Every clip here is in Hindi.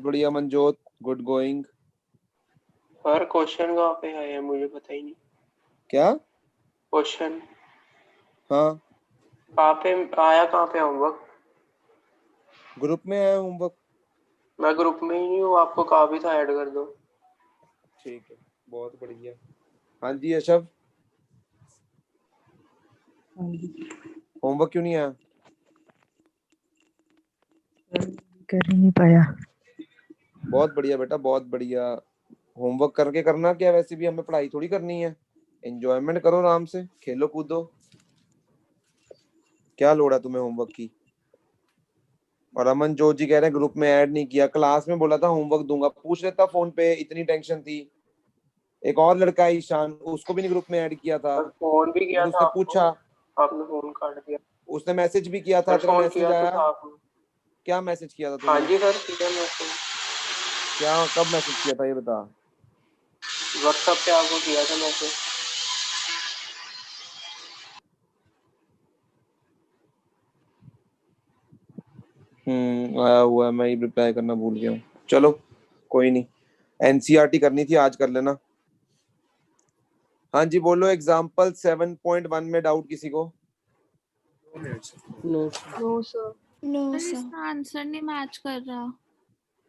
बढ़िया मनजोत, गुड गोइंग। और क्वेश्चन कहाँ पे है मुझे पता ही नहीं। क्या क्वेश्चन? हाँ, कहाँ पे आया, कहाँ पे होमवर्क? ग्रुप में है होमवर्क। मैं ग्रुप में ही नहीं हूँ, आपको कहा भी था ऐड कर दो। ठीक है, बहुत बढ़िया। हाँ जी यशव, होमवर्क क्यों नहीं आया? कर ही नहीं पाया। बहुत बढ़िया बेटा, बहुत बढ़िया। होमवर्क करके करना क्या, वैसे भी हमें पढ़ाई थोड़ी करनी है। एंजॉयमेंट करो, आराम से खेलो कूदो। क्या लोड़ है तुम्हें होमवर्क की? और अमन जोत जी कह रहे हैं ग्रुप में ऐड नहीं किया, क्लास में बोला था होमवर्क दूंगा, पूछ लेता फोन पे, इतनी टेंशन थी। एक और लड़का है ईशान, उसको भी नहीं ग्रुप में ऐड किया था। मैं फोन भी किया अगर था उसने आपको, पूछा, आपने फोन काट दिया। उसने मैसेज भी किया था, मैं तेरा फोन मैसेज किया तो आया? था आपने। क्या मैसेज किया था हाँ तूने? जी सर, किया मैसेज। क्या, कब मैसेज किया था ये बता। व्हाट्सएप पे आपको किया था मैसेज। आया हुआ है, मैं ही रिप्लाई करना भूल गया हूँ। चलो कोई नहीं, एनसीईआरटी करनी थी, आज कर लेना। हाँ जी बोलो, एग्जाम्पल 7.1 में डाउट किसी को? No sir. सर इसका आंसर नहीं मैच कर रहा।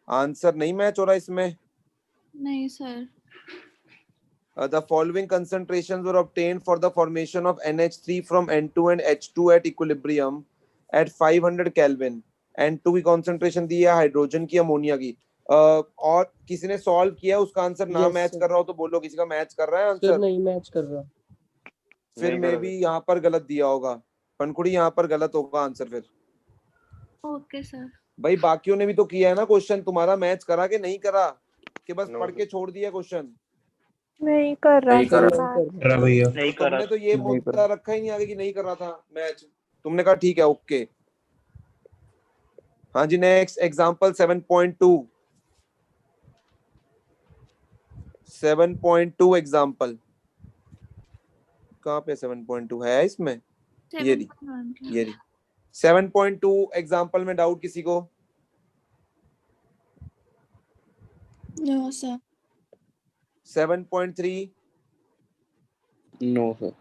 आंसर नहीं मैच हो रहा इसमें? नहीं sir. The following concentrations were obtained for the formation of NH3 from N2 and H2 at equilibrium at 500 Kelvin. N2 की concentration दी है, हाइड्रोजन की, अमोनिया की। और किसी ने सॉल्व किया, उसका आंसर ना मैच कर रहा हो तो बोलो किसी का मैच कर रहा है आंसर। नहीं मैच कर रहा। फिर मे भी यहाँ पर गलत दिया होगा, पनकुड़ी यहाँ पर गलत होगा आंसर फिर। Okay sir. भाई बाकियों ने भी तो किया है ना क्वेश्चन, तुम्हारा मैच करा कि नहीं करा, कि बस पढ़ के छोड़ दिया क्वेश्चन? नहीं कर रहा भैया। नहीं कर रहा, तुमने तो ये मुद्दा रखा ही नहीं आगे कि नहीं कर रहा था मैच, तुमने कहा ठीक है ओके। हाँ जी नेक्स्ट एग्जांपल 7.2। 7.2 एग्जांपल कहाँ पे? 7.2 है इसमें, ये रही 7.2 एग्जांपल में डाउट किसी को? No sir. 7.3? No sir.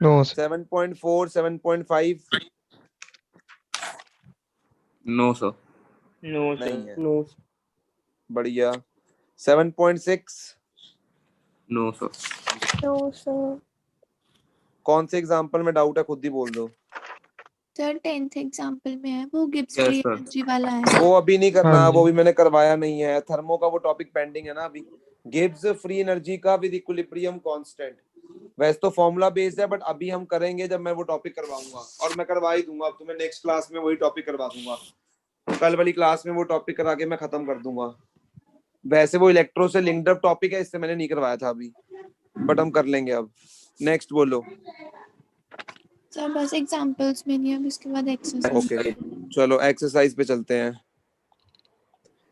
No sir. 7.4, 7.5? No sir. नहीं है। बढ़िया। 7.6? No sir. कौन से एग्जांपल में डाउट है, खुद ही बोल दो। सर 10th एग्जाम्पल में है, वो Gibbs Yes, free sir. Energy वाला है। वो अभी नहीं करना, हाँ जी। वो भी मैंने करवाया नहीं है, थर्मो का वो टॉपिक पेंडिंग है ना अभी। गिब्स फ्री एनर्जी का विद इक्विलिब्रियम कांस्टेंट, वैसे तो फॉर्मूला बेस्ड है, बट अभी हम करेंगे जब मैं वो टॉपिक करवाऊंगा, और मैं करवा ही दूंगा अब तुम्हें, नेक्स्ट क्लास में वही टॉपिक करवा दूंगा। कल वाली क्लास में वो टॉपिक करा के मैं खत्म कर दूंगा। वैसे वो इलेक्ट्रो से लिंक्ड अप टॉपिक है, इससे मैंने नहीं करवाया था अभी, बट हम कर लेंगे अब। नेक्स्ट बोलो। सर बस एग्जांपल्स में नहीं, अब इसके बाद एक्सरसाइज। ओके चलो एक्सरसाइज पे चलते हैं।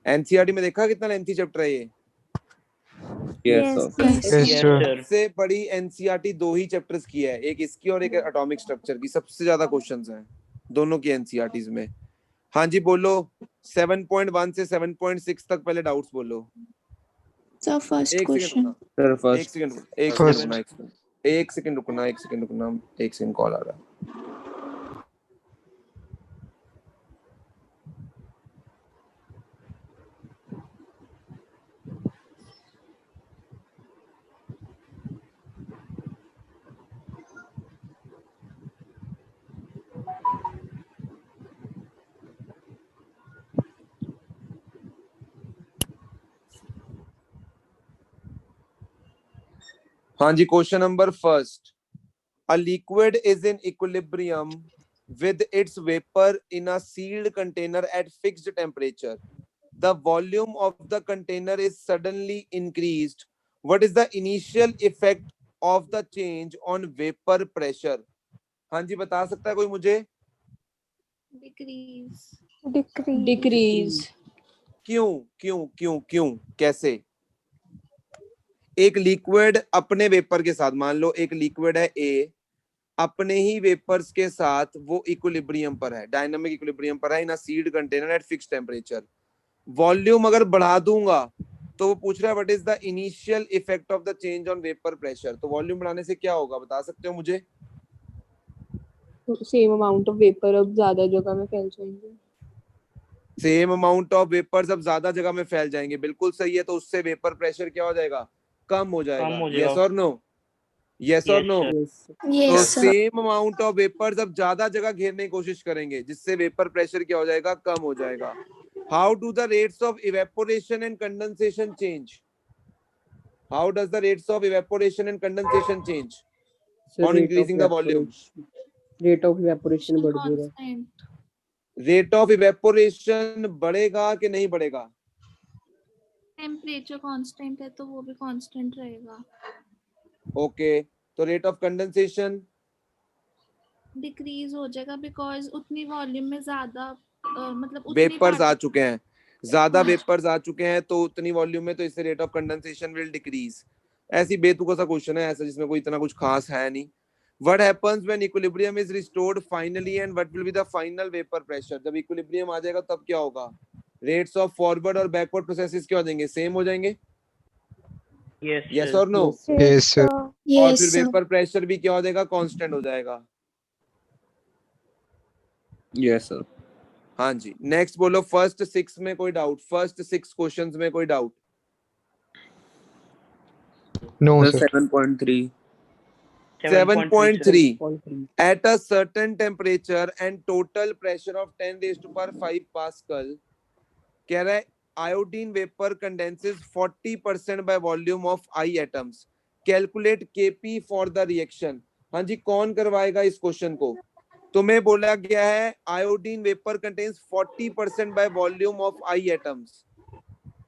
एनसीईआरटी में देखा कितना लेंथी चैप्टर है ये? Yes sir. सबसे बड़ी एनसीईआरटी दो ही चैप्टर्स की है, एक इसकी और एक एटॉमिक स्ट्रक्चर की, सबसे ज्यादा क्वेश्चंस हैं दोनों की एनसीईआरटीज में। हाँ जी बोलो, 7.1 से 7.6 तक पहले डाउट्स बोलो। सर फर्स्ट एक सेकंड क्वेश्चन। रुकना, सर एक सेकंड रुकना, एक सेकंड रुकना, एक सेकंड कॉल आ रहा है। हाँ जी question number first. A liquid is in equilibrium with its vapor in a sealed container at fixed temperature. The volume of the container is suddenly increased. What is the initial effect of the change on vapor pressure? हाँ जी बता सकता है कोई मुझे? डिक्रीज। क्यों कैसे? एक लिक्विड अपने वेपर के साथ, मान लो एक लिक्विड है ए, अपने ही वेपर्स के साथ वो इक्विलिब्रियम पर है, डायनामिक इक्विलिब्रियम पर है in a sealed container at fixed temperature. Volume अगर बढ़ा दूंगा तो वो पूछ रहा है what is the initial effect of the change on vapour pressure. तो वॉल्यूम बढ़ाने से क्या होगा बता सकते हो मुझे? सेम अमाउंट ऑफ वेपर अब ज्यादा जगह में फैल जाएंगे। सेम अमाउंट ऑफ वेपर्स अब ज्यादा जगह में फैल जाएंगे, बिल्कुल सही है। तो उससे वेपर प्रेशर क्या हो जाएगा? कम हो जाएगा। यस और नो? यस और नो? तो Yes, sir. Same amount of vapours अब ज्यादा जगह घेरने की कोशिश करेंगे, जिससे वेपर प्रेशर क्या हो जाएगा? कम हो जाएगा। How do the rates of evaporation and condensation change? How does the rates of evaporation and condensation change on increasing the volume? Rate of evaporation बढ़ जाएगा। Constant. रेट ऑफ इवेपोरेशन बढ़ेगा कि नहीं बढ़ेगा? टेम्परेचर कांस्टेंट है तो वो भी कांस्टेंट रहेगा। ओके, तो रेट ऑफ कंडेंसेशन डिक्रीज हो जाएगा बिकॉज उतनी वॉल्यूम में ज्यादा मतलब उतनी वेपर्स आ चुके हैं, ज्यादा हाँ। वेपर्स आ चुके हैं तो उतनी वॉल्यूम में, तो इससे rate of condensation will decrease. ऐसी बेतुका सा क्वेश्चन है ऐसा जिसमें कोई इतना कुछ खास है नहीं। What happens when equilibrium is restored finally and what will be the final vapor pressure? जब equilibrium आ जाएगा तब क्या होगा? Rates of forward और backward processes क्या हो जाएंगे? सेम हो जाएंगे? Yes or no? Yes, sir. और Yes, फिर sir. वेपर प्रेशर भी क्या हो जाएगा? कांस्टेंट हो जाएगा। Yes sir. हाँ जी, नेक्स्ट बोलो। फर्स्ट 6 में कोई डाउट? फर्स्ट 6 क्वेश्चंस में कोई doubt? No, sir. 7.3 7.3 at a certain temperature and total pressure of 10 raised to power 5 pascal, कह रहा है iodine vapor condenses 40% by volume of I atoms. Calculate Kp for the reaction. हाँ जी, कौन करवाएगा इस क्वेश्चन को? तुम्हें बोला गया है iodine vapor contains 40% by volume of I atoms.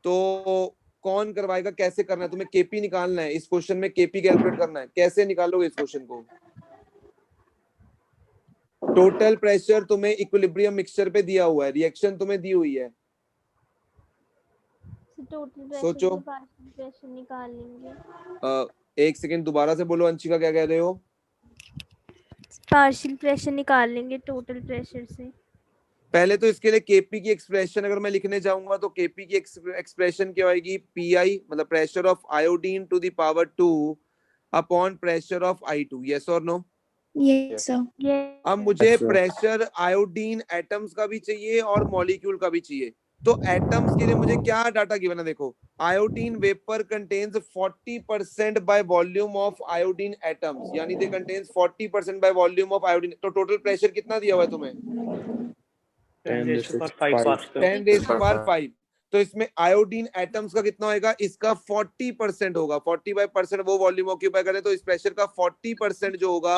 तो कौन करवाएगा? कैसे करना है? तुम्हें केपी निकालना है इस क्वेश्चन में, केपी कैलकुलेट करना है। कैसे निकालोगे इस क्वेश्चन को? टोटल प्रेशर तुम्हें इक्विलिब्रियम मिक्सचर पे दिया हुआ है, रिएक्शन तुम्हें दी हुई है। टोटल सोचो। प्रेशर निकाल लेंगे। एक सेकंड दोबारा से बोलो अंशिका, क्या कह रहे हो? पार्शियल प्रेशर निकाल लेंगे टोटल प्रेशर से। पहले तो इसके लिए केपी की एक्सप्रेशन अगर मैं लिखने जाऊंगा तो केपी की एक्सप्रेशन क्या होगी? पीआई मतलब pressure of iodine to the power 2 upon pressure of I2। Yes और नो? Yes, sir. अब मुझे Yes, sir. Pressure iodine atoms का भी चाहिए और मॉलिक्यूल का भी चाहिए। तो एटम्स के लिए मुझे क्या डाटा गिवन है? देखो, iodine vapour contains 40% by volume of iodine atoms, यानी they contains 40% by volume of iodine. तो टोटल प्रेशर कितना दिया हुआ है तुम्हें? 10 raised to power 5 10 raised to power 5। तो इसमें आयोडीन एटम्स का कितना होगा? इसका 40% होगा। 40% वो वॉल्यूम ऑक्यूपाई करे, तो इस प्रेशर का 40% जो होगा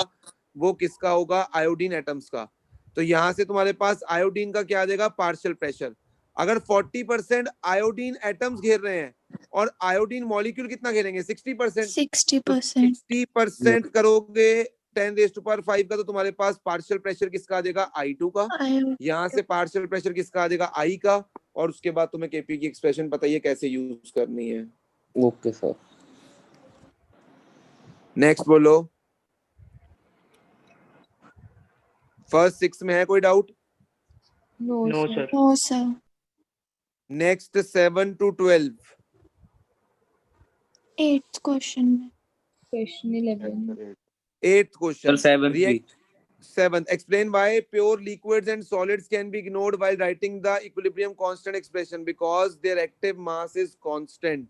वो किसका होगा? आयोडीन एटम्स का। तो यहां से तुम्हारे पास आयोडीन का क्या आ जाएगा? Partial pressure. अगर 40% आयोडीन एटम्स घेर रहे हैं और आयोडीन मॉलिक्यूल कितना घेरेंगे? 60%। 60%. 60% करोगे 10 raised to power 5 का, तो तुम्हारे पास पार्शियल प्रेशर किसका आ जाएगा? I2 का। यहाँ से पार्शियल प्रेशर किसका आ जाएगा? I का। और उसके बाद तुम्हें केपी की एक्सप्रेशन पता ही है कैसे यूज करनी है। Okay sir. नेक्स्ट बोलो। फर्स्ट 6 में है कोई doubt? No sir. No, sir. Next 7 to 12। 8th question में. Question 11। 8th question। Sir 7 7th, explain why pure liquids and solids can be ignored while writing the equilibrium constant expression because their active mass is constant।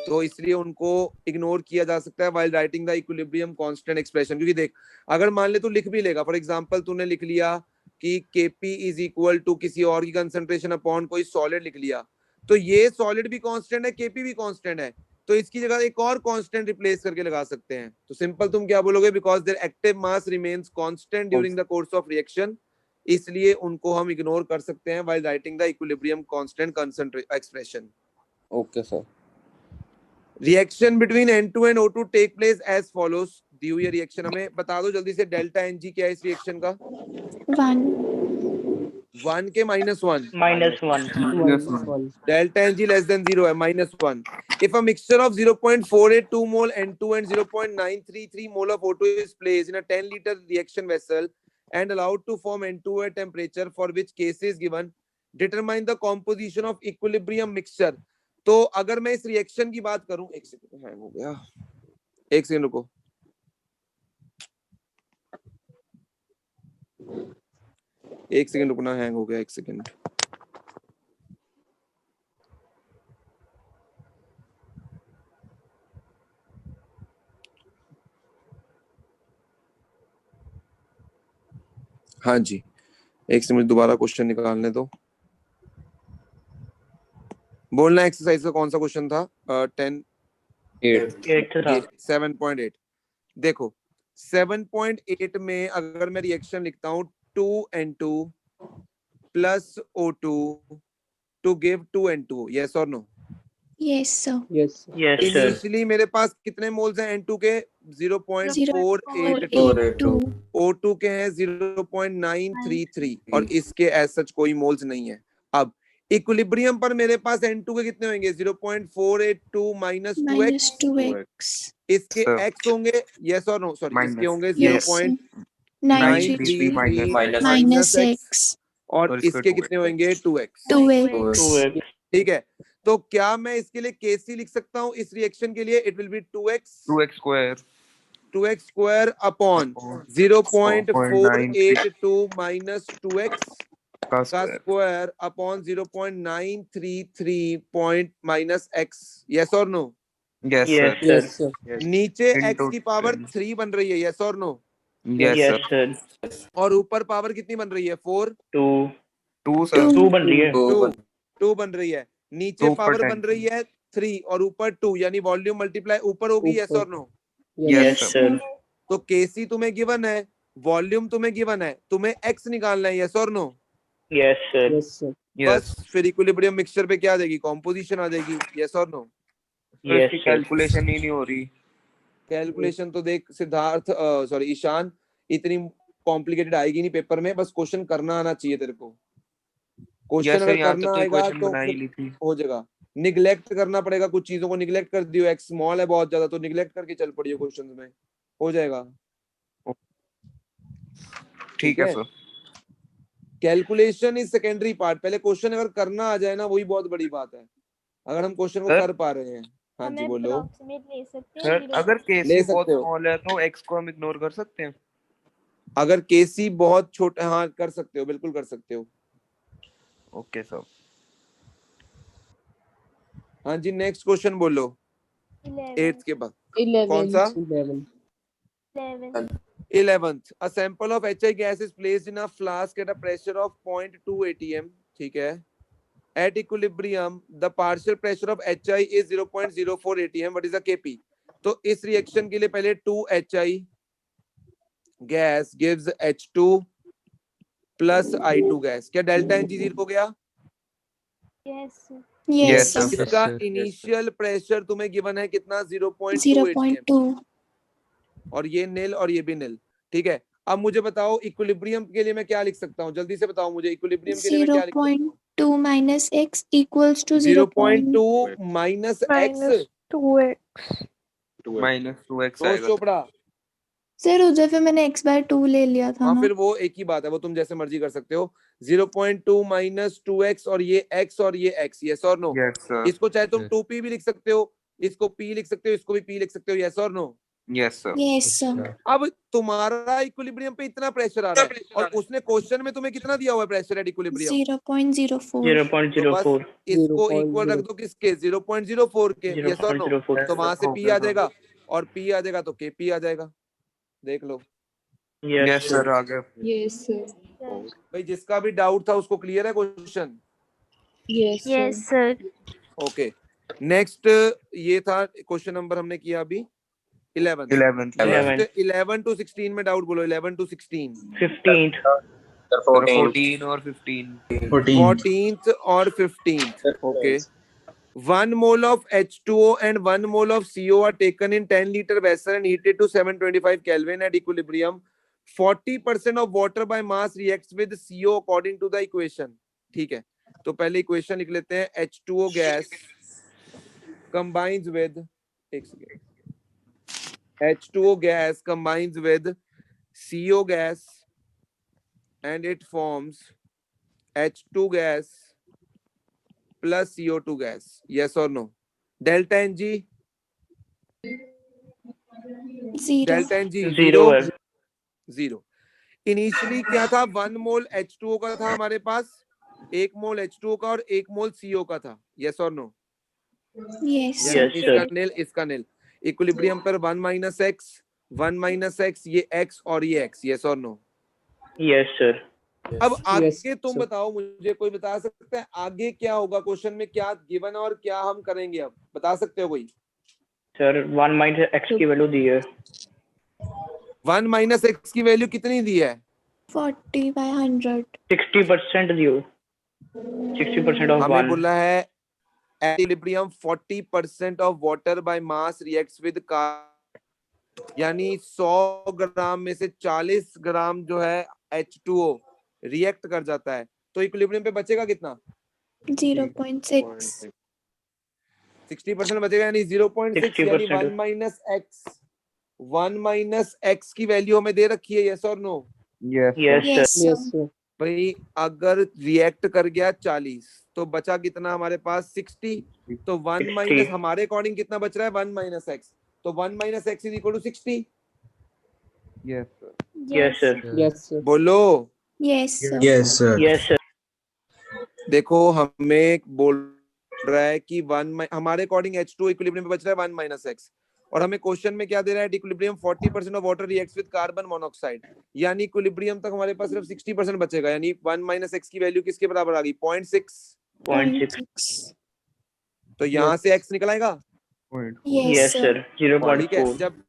तो इसलिए उनको इग्नोर किया जा सकता है while writing the equilibrium constant expression। क्योंकि देख, अगर मान ले तू लिख भी लेगा, फॉर एग्जांपल तूने लिख लिया कि Kp is equal to किसी और की कंसंट्रेशन अपॉन कोई सॉलिड लिख लिया, तो ये सॉलिड भी कांस्टेंट है, Kp भी कांस्टेंट है, तो इसकी जगह एक और कांस्टेंट रिप्लेस करके लगा सकते हैं। तो सिंपल तुम क्या बोलोगे? Because their active mass remains constant during the course of reaction, इसलिए उनको हम इग्नोर कर सकते हैं while writing the equilibrium constant concentration expression. Okay sir. Reaction between N2 and O2 take place as follows. दी हुई रिएक्शन हमें बता दो जल्दी से। डेल्टा Ng क्या है इस रिएक्शन का? 1 के -1। डेल्टा Ng लेस देन 0 है, -1। If a mixture of 0.482 mole N2 and 0.933 mole of O2 is placed in a 10-liter reaction vessel and allowed to form N2 at temperature for which case is given, determine the composition of equilibrium mixture. तो अगर मैं इस रिएक्शन की बात करूं, एक सेकंड हैंग हो गया, एक सेकंड रुको, एक सेकंड रुकना, हैंग हो गया, एक सेकंड। हाँ जी, एक से मुझे दोबारा क्वेश्चन निकालने दो। बोलना एक्सरसाइज का कौन सा क्वेश्चन था? 7.8। देखो 7.8 में अगर मैं रिएक्शन लिखता हूँ 2N2 plus O2 to give 2N2, yes और no? Yes, sir. Yes, sir. Yes, sir. Initially मेरे पास कितने मोल्स हैं N2 के? 0.482। 482. O2 के हैं 0.933 और इसके एज सच कोई मोल्स नहीं है। अब इक्विलिब्रियम पर मेरे पास N2 के कितने होंगे? 0.482 माइनस 2x, Minus 2x. इसके Sir. x होंगे, यस और नो? Sorry, Minus. इसके होंगे Yes, sir. 0.933 minus minus x x. और और इसके इसके 2x कितने होंगे? 2x। 2x. 2x. ठीक है, तो क्या मैं इसके लिए Kc लिख सकता हूँ इस रिएक्शन के लिए? It will be 2x square 2x square upon 0.482 minus 2x का का square। Square upon 0.933 point minus x, yes और no? Yes Yes, sir। Yes, sir. नीचे x Into की पावर 10। 3 बन रही है, यस और no? Yes Yes, sir। sir. और ऊपर पावर कितनी बन रही है? 4। 2. 2 sir। 2 बन रही है. 2 बन रही है। नीचे Two पावर per बन रही है 3 और ऊपर 2, यानी वॉल्यूम मल्टीप्लाई ऊपर होगी, यस ऊपर। और no? Yes Yes, sir। sir. तो Kc तुम्हें गिवन है, वॉल्यूम तुम्हें गिवन है, तुम्हें x निकालना है, यस और no? Yes, sir. Yes, sir. Yes। बस फिर इक्विलिब्रियम मिक्सचर पे क्या आ जाएगी? कॉम्पोजिशन आ जाएगी, यस और नो? तो Yes, इसकी sir. कैलकुलेशन ही नहीं हो रही। कैलकुलेशन तो देख सिद्धार्थ, सॉरी ईशान, इतनी कॉम्प्लिकेटेड आएगी नहीं पेपर में, बस क्वेश्चन करना आना चाहिए तेरे को। क्वेश्चन Yes sir, अगर यहाँ तक करना तो आएगा इक्वेशन तो बना ही फिर ली थी। हो जाएगा। निगलेक्ट करना पड़ेगा, कुछ चीजों को निगलेक्ट कर दियो, एक्स स्मॉल है बहुत ज्यादा, तो निगलेक्ट करके चल पड़ियो क्वेश्चंस में, हो जाएगा। ठीक है sir. Calculation is secondary part, पहले क्वेश्चन अगर करना आ जाए ना, वही बहुत बड़ी बात है, अगर हम क्वेश्चन को सर? कर पा रहे हैं। हाँ जी हमें बोलो। अप्रोक्सीमेट ले सकते हैं सर 0. अगर ले केसी बहुत सकते हो। स्मॉल है तो एक्स को हम इग्नोर कर सकते हैं? अगर केसी बहुत छोटा, हाँ कर सकते हो, बिल्कुल कर सकते हो। Okay sir. हाँ जी, नेक्स्ट क्वेश्चन बोलो। 8th के बाद कौन सा? 11. 11th। A sample of HI gas is placed in a flask at a pressure of 0.2 atm, ठीक है। At equilibrium, the partial pressure of HI is 0.04 atm. What is the Kp? तो इस रिएक्शन के लिए पहले 2 HI gas gives H2 plus I2 gas। क्या डेल्टा एनजी 0 हो गया? Yes. Yes, sir। sir. इसका इनिशियल प्रेशर तुम्हें गिवन है कितना? 0.2 atm 0.2. और ये नील और ये भी नील, ठीक है। अब मुझे बताओ इक्विलिब्रियम के लिए मैं क्या लिख सकता हूँ? जल्दी से बताओ मुझे, इक्विलिब्रियम के लिए मैं क्या लिख सकता हूँ? 0.2 minus x equals to 0.2 minus x, minus 2x। -2x रोज आएगा सर। चोपड़ा। सर उधर पे मैंने x by 2 ले लिया था हाँ ना। फिर वो एक ही बात है, वो तुम जैसे मर्जी कर सकते हो। 0.2 माइनस 2x और ये x और ये x, यस और नो? Yes sir. इसको चाहे तुम 2p भी लिख सकते हो, इसको p लिख सकते हो, इसको भी p लिख सकते हो, यस और no? Yes sir. Yes, sir. अब तुम्हारा इक्विलिब्रियम पे इतना प्रेशर आ रहा है और उसने क्वेश्चन में तुम्हें कितना दिया हुआ है प्रेशर एट इक्विलिब्रियम? 0.04. 0.04. इसको इक्वल रख दो किसके? 0.04 के, यस और नो? 0.04. तो वहां से p आ जाएगा और p आ जाएगा तो kp आ जाएगा। देख लो Yes, यस sir. सर आ गया। Yes, sir. भाई, जिसका भी डाउट था उसको क्लियर है question? Yes, sir. Yes, sir. Okay, next ये था क्वेश्चन नंबर हमने किया अभी 11। 11 नेक्स्ट 11 to 16 में डाउट बोलो। 11 to 16, 15th. 14 और 15। 14th और 15th, okay. 1 mole of H2O and 1 mole of CO are taken in 10 liter vessel and heated to 725 Kelvin at equilibrium. 40% of water by mass reacts with CO according to the equation, ठीक है। तो पहले इक्वेशन लिख लेते हैं। H2O gas combines with, एक second, H2O gas combines with CO gas and it forms H2 gas plus CO2 gas, yes or no? Delta Ng, Zero. delta Ng zero है। जीरो। इनिशियली क्या था, 1 मोल H2O का था हमारे पास, 1 मोल H2O का और 1 मोल CO का था, yes or no? Yes. यानी Yes, इसका sir. नील इसका नील, इक्विलिब्रियम पर 1 माइनस x, ये x और ये x, yes or no? Yes sir. अब आगे Yes, तुम sir. बताओ, मुझे कोई बता सकता है आगे क्या होगा, क्वेश्चन में क्या गिवन और क्या हम करेंगे, अब बता सकते हो कोई? सर 1 माइनस एक्स की वैल्यू दी है। 1 माइनस x की वैल्यू कितनी दी है? 40/100. 60% दी हो। 60% ऑफ हमें 1। बोला है equilibrium 40% of water by mass reacts with यानी 100 ग्राम में से 40 ग्राम जो है H2O रिएक्ट कर जाता है, तो इक्विलिब्रियम पे बचेगा कितना? 0.6. 60% बचेगा, यानी 0.6, यानी 1 माइनस x की वैल्यू हमें दे रखी है, यस और no? Yes, sir. Yes Yes, sir. Yes, sir. sir. भाई अगर रिएक्ट कर गया 40 तो बचा कितना हमारे पास? 60। तो 1 60। माइनस हमारे अकॉर्डिंग कितना बच रहा है? 1 माइनस x, तो 1 minus x is equal to 60। Yes, sir. Yes sir. Yes, sir. बोलो। Yes, sir. Yes, sir. Yes sir. देखो हमें बोल रहा है कि हमारे अकॉर्डिंग H2 इक्विलिब्रियम पे बच रहा है 1 माइनस x, और हमें क्वेश्चन में क्या दे रहा है? Equilibrium 40% of water reacts with carbon monoxide, यानी इक्विलिब्रियम तक हमारे पास सिर्फ 60% बचेगा, यानी 1 माइनस x की वैल्यू किसके बराबर आ गई? 0.6। 0.6। तो यहाँ से x निकल आएगा। Point. Yes, yes sir. Sir. ठीक है, 0.4। जब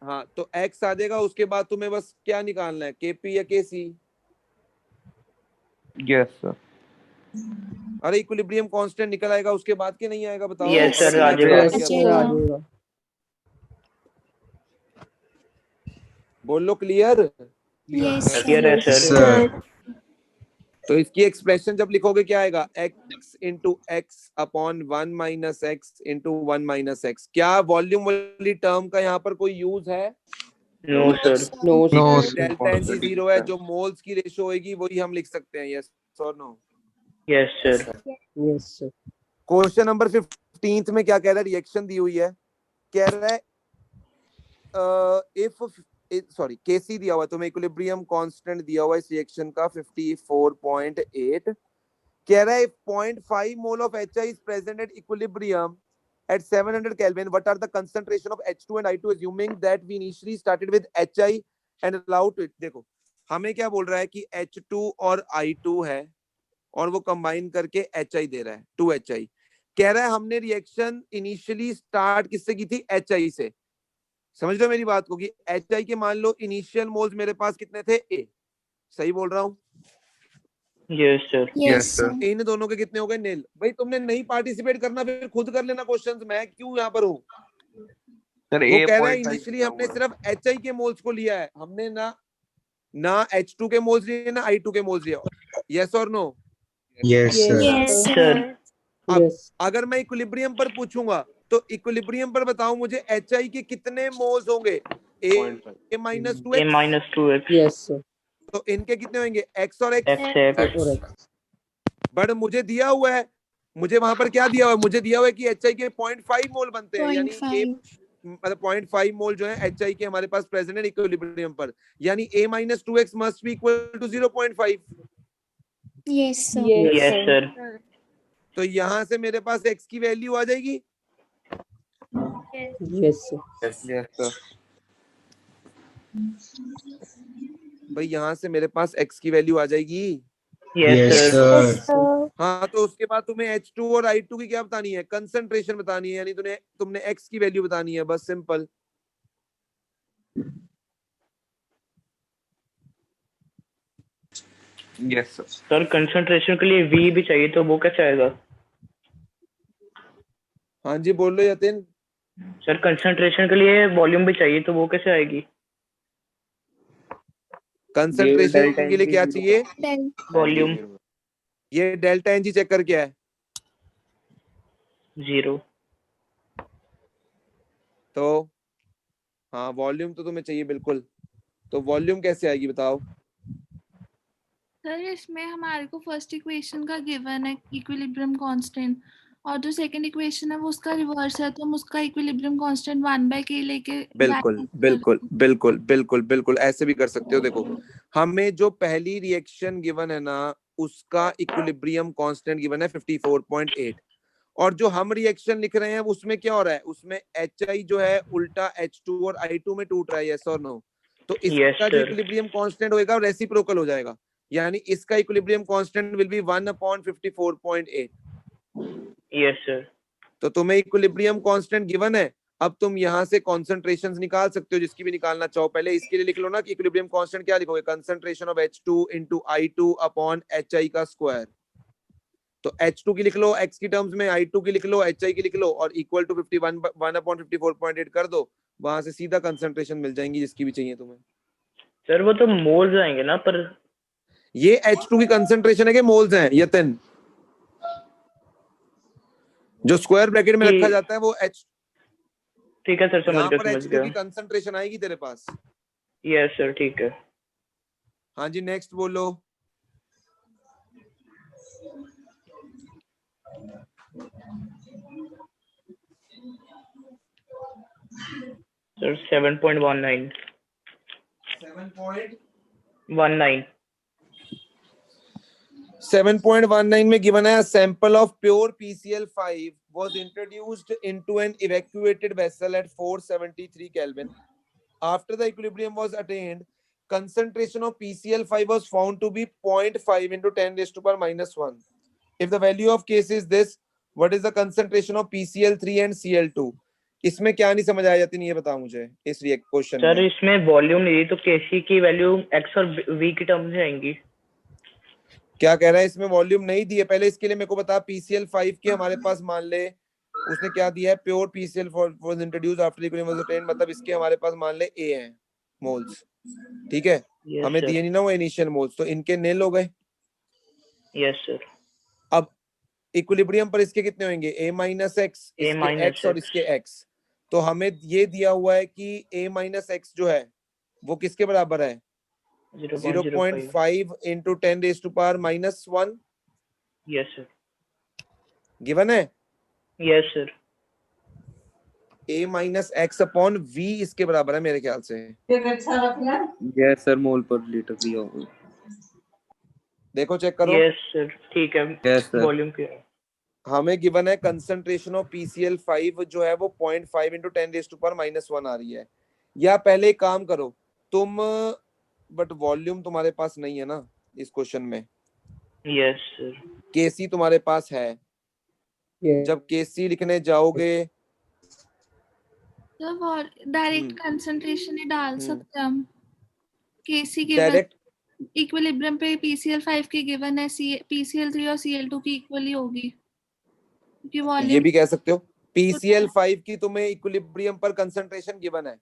हाँ तो x आ जाएगा, उसके बाद तुम्हें बस क्या निकालना है? Kp या Kc? Yes, sir. अरे इक्विलिब्रियम कांस्टेंट निकल आएगा, उसके बाद के नहीं आएगा, बताओ। Yes, sir, अगर आ तुमने जाएगा। याद Yes, किया sir. तो। आ जाएगा. बोल लो क्लियर। Yes, sir. क्लियर है Yes, सर। sir. तो इसकी एक्सप्रेशन जब लिखोगे क्या आएगा? x into x upon 1 minus x into 1 minus x. क्या वॉल्यूम वाली टर्म का यहाँ पर कोई यूज है? No sir. No, No, sir. sir. Delta n g zero है, जो मोल्स की रेशो होगी वही हम लिख सकते हैं, यस और no? Yes sir. Yes, sir. Question number 15 में क्या कह रहा है? रिएक्शन दी हुई है, कह रहा है सॉरी केसी दिया हुआ है तुम्हें, इक्विलिब्रियम कांस्टेंट दिया हुआ है इस रिएक्शन का 54.8। कह रहा है 0.5 mole of HI is present at equilibrium at 700 Kelvin. What are the concentration of H2 and I2 assuming that we initially started with HI and allowed it? देखो हमें क्या बोल रहा है कि H2 और I2 है और वो कंबाइन करके HI दे रहा है 2HI। कह रहा है हमने रिएक्शन इनिशियली स्टार्ट किससे की थी? HI से। समझ लो मेरी बात को कि HI के मान लो इनिशियल मोल्स मेरे पास कितने थे? A। सही बोल रहा हूँ? Yes sir. Yes, sir. इन दोनों के कितने हो गए? नील। भाई तुमने नहीं पार्टिसिपेट करना, फिर खुद कर लेना क्वेश्चंस, मैं क्यों यहाँ पर हूँ? Sir, वो A कह रहा है 0.5 इनिशियली हमने सिर्फ HI के मोल्स को लिया है, हमने ना H2 के मोल्स लिए ना I2 के मोल्स लिया। यस और no? Yes, sir. Yes, Sir. sir. अब Yes. अगर मैं इक्विलिब्रियम पर पूछूंगा तो इक्विलिब्रियम पर बताओ मुझे HI के कितने मोल्स होंगे? A minus two A x. Minus 2x। Yes, sir. तो इनके कितने होंगे? X और X। X x. Or X. But मुझे दिया हुआ है, मुझे वहां पर क्या दिया हुआ है? मुझे दिया हुआ है कि HI के 0.5 मोल बनते हैं, यानी A 0.5. मतलब 0.5 मोल जो है HI के हमारे पास प्रेजेंट है इक्विलिब्रियम पर, यानी A minus 2x must be equal to 0.5। Yes, sir. Yes sir. तो यहाँ से मेरे पास x की वैल्यू आ जाएगी। Yes, sir. Yes, sir. भाई यहाँ से मेरे पास x की वैल्यू आ जाएगी। Yes Yes, sir. sir. हाँ तो उसके बाद तुम्हें H2 और I2 की क्या बतानी है? कंसंट्रेशन बतानी है, यानी तुमने x की वैल्यू बतानी है, बस simple. Yes, sir. Sir concentration के लिए V भी चाहिए, तो वो कैसे आएगा? हाँ जी बोल लो यतिन। सर कंसंट्रेशन के लिए वॉल्यूम भी चाहिए, तो वो कैसे आएगी? कंसंट्रेशन डेल्टा के लिए क्या NG चाहिए? Del. वॉल्यूम ये डेल्टा एनजी चेक कर क्या है? 0। तो हाँ वॉल्यूम तो तुम्हें चाहिए बिल्कुल, तो वॉल्यूम कैसे आएगी बताओ? सर इसमें हमारे को फर्स्ट इक्वेशन का गिवन है इक्विलिब्रियम कांस्टेंट, और जो सेकंड इक्वेशन है वो उसका रिवर्स है, तो हम उसका इक्विलिब्रियम कांस्टेंट 1/k लेके बिल्कुल balance कर बिल्कुल रहे हैं। बिल्कुल बिल्कुल बिल्कुल ऐसे भी कर सकते हो। देखो हमें जो पहली रिएक्शन गिवन है ना उसका इक्विलिब्रियम कांस्टेंट गिवन है 54.8, और जो हम रिएक्शन लिख रहे हैं उसमें क्या हो रहा है, उसमें HI जो है उल्टा H2 और I2 में टूट रहा है, यस और नो। तो Yes, इसका जो sir. इक्विलिब्रियम कांस्टेंट होएगा रेसिप्रोकल हो जाएगा, यानी इसका equilibrium constant will B 1/54.8। Yes, sir. तो तुम्हें इक्विलिब्रियम कांस्टेंट गिवन है, अब तुम यहाँ से कॉन्सेंट्रेशंस निकाल सकते हो जिसकी भी निकालना चाहो। पहले इसके लिए लिख लो ना कि इक्विलिब्रियम कांस्टेंट क्या लिखोगे, concentration of H2 into I2 upon HI का स्क्वायर। तो H2 की लिख लो x की टर्म्स में, I2 की लिख लो, HI की लिख लो, और इक्वल टू 1/54.8 कर दो, वहां से सीधा कंसंट्रेशन मिल जाएंगी जिसकी भी चाहिए तुम्हें। सर वो तो मोल्स आएंगे ना, पर ये H2 की कंसंट्रेशन है कि मोल्स हैं यतन? जो स्क्वायर ब्रैकेट में रखा जाता है वो H, ठीक है सर, समझ यहाँ गया पर समझ H2 गया। की कंसंट्रेशन आएगी तेरे पास। यस सर, ठीक है। हाँ जी, नेक्स्ट बोलो। सर 7.19 7.19 में गिवन है sample of pure PCl5 was introduced into an evacuated vessel at 473 Kelvin. After the equilibrium was attained, concentration of PCl5 was found to be 0.5 into 10 raised to power minus 1. If the value of Kc is this, what is the concentration of PCl3 and Cl2? इसमें क्या नहीं समझ आया जाती, नहीं ये बता मुझे इस क्वेश्चन सर। में। इसमें वॉल्यूम नहीं दी तो Kc की वैल्यू x और v की टर्म में आएंगी। क्या कह रहा है, इसमें वॉल्यूम नहीं दी है? पहले इसके लिए मेरे को बता, PCl5 की हमारे पास मान ले उसने क्या दिया है, pure PCl was introduced after equilibrium was attend, मतलब इसके हमारे पास मान ले A हैं मोल्स, ठीक है? Yes, हमें sir. दिए नहीं ना वो इनिशियल मोल्स, तो इनके नील हो गए। Yes sir. अब इक्विलिब्रियम पर इसके कितने होंगे, A माइनस एक्स, इसके x और इसके x। तो हमें ये दिया हुआ है कि A माइनस एक्स जो है वो किसके बराबर है, 0.5 into 10 raised to power minus 1। Yes sir. Given है yes sir. A minus x upon V इसके बराबर है मेरे ख्याल से। यस सर, मोल पर लीटर भी होगा। देखो चेक करो। यस सर, ठीक है। Yes sir. वॉल्यूम क्या है? हमें गिवन है कंसंट्रेशन ऑफ PCl5 जो है वो 0.5 into 10 raised to power minus 1 आ रही है। या पहले एक काम करो तुम, बट वॉल्यूम तुम्हारे पास नहीं है ना इस क्वेश्चन में। Yes sir. Kc तुम्हारे पास है, जब Kc लिखने जाओगे डायरेक्ट कंसंट्रेशन ही डाल सकते हैं हम। Kc गिवन डायरेक्ट, इक्विलिब्रियम पे PCl5 की गिवन है, PCl3 और Cl2 की इक्वली होगी क्योंकि ये वॉल्यूम। भी कह सकते हो PCl5 की तुम्हें इक्विलिब्रियम पर कंसंट्रेशन गिवन है,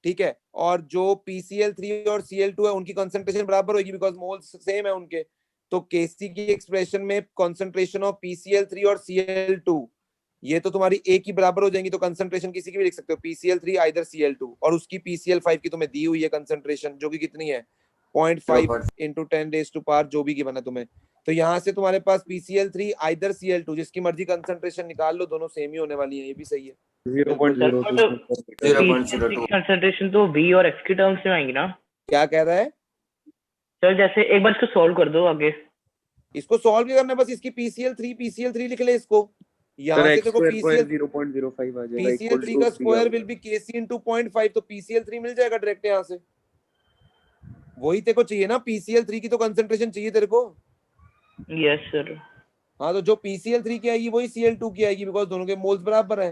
ठीक है, और जो PCl3 और Cl2 है उनकी कंसंट्रेशन बराबर होगी बिकॉज मोल्स सेम है उनके। तो Kc की एक्सप्रेशन में कंसंट्रेशन ऑफ PCl3 और Cl2 ये तो तुम्हारी एक ही बराबर हो जाएंगी, तो कंसंट्रेशन किसी की भी लिख सकते हो, PCl3 आइदर Cl2, और उसकी PCl5 की तुम्हें दी हुई है कंसंट्रेशन जो कि कितनी है 0.5 into 10 raised to power जो भी गिवन है तुम्हें। तो यहाँ से तुम्हारे पास PCl3 आइदर Cl2 जिसकी मर्जी कंसंट्रेशन निकाल लो, दोनों सेम ही होने वाली है, ये भी सही है। 0.02 कंसंट्रेशन तो v और x की टर्म्स में आएंगी ना? क्या कह रहा है सर जैसे एक बार इसको सॉल्व कर दो आगे। इसको सॉल्व क्या करना है, बस इसकी PCl3 लिख ले इसको। यहाँ से देखो0.05 आ जाएगा, PCl3 का square will be Kc into 0.5, तो PCl3 मिल जाएगा डायरेक्ट यहाँ से। वही तेरे को चाहिए ना, PCl3 की तो कंसंट्रेशन चाहिए तेरे को। Yes sir. हाँ, तो जो PCl3 की आएगी वही Cl2 की आएगी बिकॉज दोनों के मोल्स बराबर है।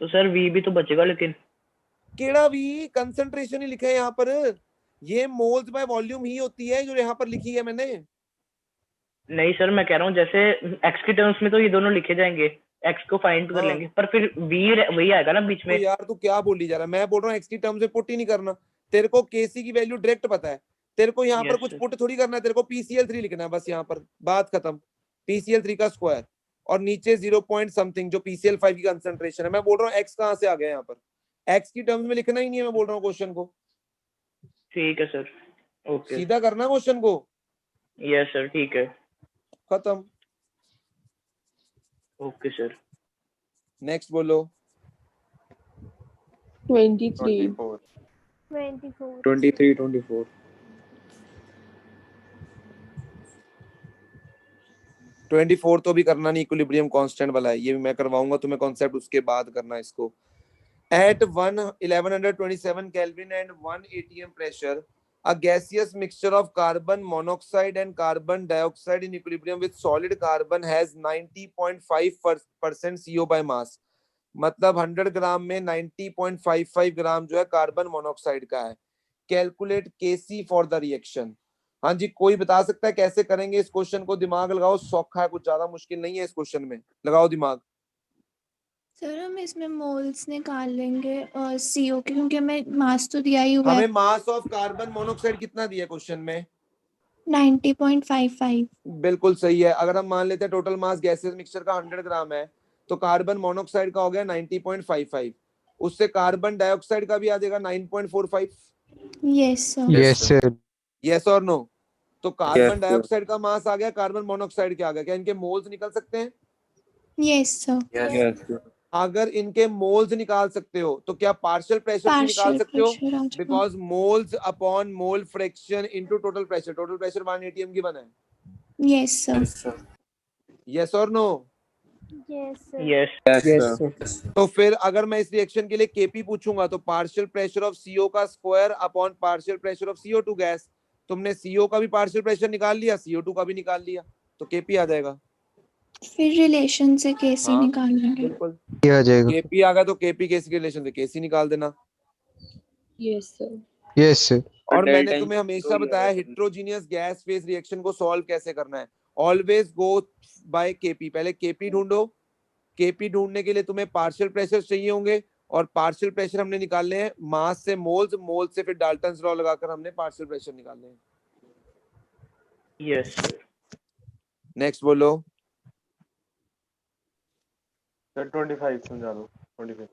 तो सर v भी तो बचेगा, लेकिन केड़ा भी कंसंट्रेशन ही लिखा है यहाँ पर, ये मोल्स बाय वॉल्यूम ही होती है जो यहाँ पर लिखी है मैंने। नहीं सर, मैं कह रहा हूँ जैसे x की टर्म्स में तो ये दोनों लिखे जाएंगे, x को फाइंड कर लेंगे, पर फिर v वही आएगा ना बीच में। तो यार तू क्या बोली जा रहा है, मैं बोल रहा हूँ x की टर्म्स में पुट ही नहीं करना, तेरे को Kc की वैल्यू डायरेक्ट पता है, तेरे को यहाँ पर कुछ पुट थोड़ी करना है, तेरे को PCl3 लिखना है बस, यहाँ पर बात खत्म। PCl3 का स्क्वायर और नीचे 0 पॉइंट समथिंग जो PCl5 की कंसंट्रेशन है। मैं बोल रहा हूँ x कहाँ से आ गया यहाँ पर, x की टर्म्स में लिखना ही नहीं है, मैं बोल रहा हूँ क्वेश्चन को। ठीक है सर। ओके सीधा करना क्वेश्चन को, यस सर ठीक है खत्म। ओके सर नेक्स्ट बोलो। 23. 24. 24. 23, 24. 24 तो भी करना नहीं, इक्विलिब्रियम कांस्टेंट वाला है, ये भी मैं करवाऊंगा तुम्हें कॉन्सेप्ट, उसके बाद करना इसको। At 1127 Kelvin and 1 atm pressure, a gaseous mixture of carbon monoxide and carbon dioxide in equilibrium with solid carbon has 90.5% CO by mass। मतलब 100 ग्राम में 90.55 ग्राम जो है कार्बन मोनोऑक्साइड का है। Calculate KC for the reaction. हाँ जी, कोई बता सकता है कैसे करेंगे इस क्वेश्चन को? दिमाग लगाओ, सौखा है, कुछ ज्यादा मुश्किल नहीं है इस क्वेश्चन में, लगाओ दिमाग। सर हम इसमें मोल्स निकाल लेंगे और सीओ के, क्योंकि हमें मास तो दिया ही हुआ हमें है मास ऑफ कार्बन मोनोऑक्साइड कितना दिया क्वेश्चन में? 90.55। बिल्कुल सही है। अगर हम मान लेते हैं टोटल मास गैसेस मिक्सचर का 100 ग्राम है, तो कार्बन मोनोऑक्साइड का हो गया 90.55, उससे कार्बन डाइऑक्साइड का भी आ जाएगा 9.45। Yes sir. Yes, sir. Yes और नो? तो कार्बन Yes, sir. डाइऑक्साइड का मास आ गया, कार्बन मोनोऑक्साइड के आ गया, क्या इनके मोल्स निकल सकते हैं? Yes sir. Yes, sir. अगर इनके मोल्स निकाल सकते हो तो क्या पार्शियल प्रेशर भी निकाल पार्शियल सकते हो? प्रेशर आ जाएगा। Because moles upon mole fraction into total pressure, total pressure 1 atm की बना है। Yes sir. यस और no? Yes, sir. Yes Yes, Yes, sir. sir. तो फिर अगर मैं इस रिएक्शन के लिए केपी पूछूंगा तो पार्शियल प्रेशर ऑफ सीओ का square upon partial pressure of CO2 gas. तुमने सीओ का भी पार्शियल प्रेशर निकाल लिया, CO2 का भी निकाल लिया, तो केपी आ जाएगा। फिर रिलेशन से केसी हाँ निकाल लेंगे। बिल्कुल, ये आ जाएगा। केपी आ गया तो केपी केसी के रिलेशन से केसी निकाल देना। Yes, sir. Yes, sir. और मैंने डेल्टा तुम्हें इंच हमेशा तो बताया हेट्रोजीनियस गैस फेज रिएक्शन को सॉल्व कैसे करना है। ऑलवेज गो बाय केपी, पहले केपी ढूंढो। केपी ढूंढने के लिए तुम्हें पार्शियल प्रेशर चाहिए होंगे, और पार्शियल प्रेशर हमने निकालने हैं मास से मोल्स, मोल्स से फिर डाल्टन्स लॉ लगाकर हमने पार्शियल प्रेशर निकालने हैं। यस सर नेक्स्ट बोलो। Sir, 25 समझा दो। 25.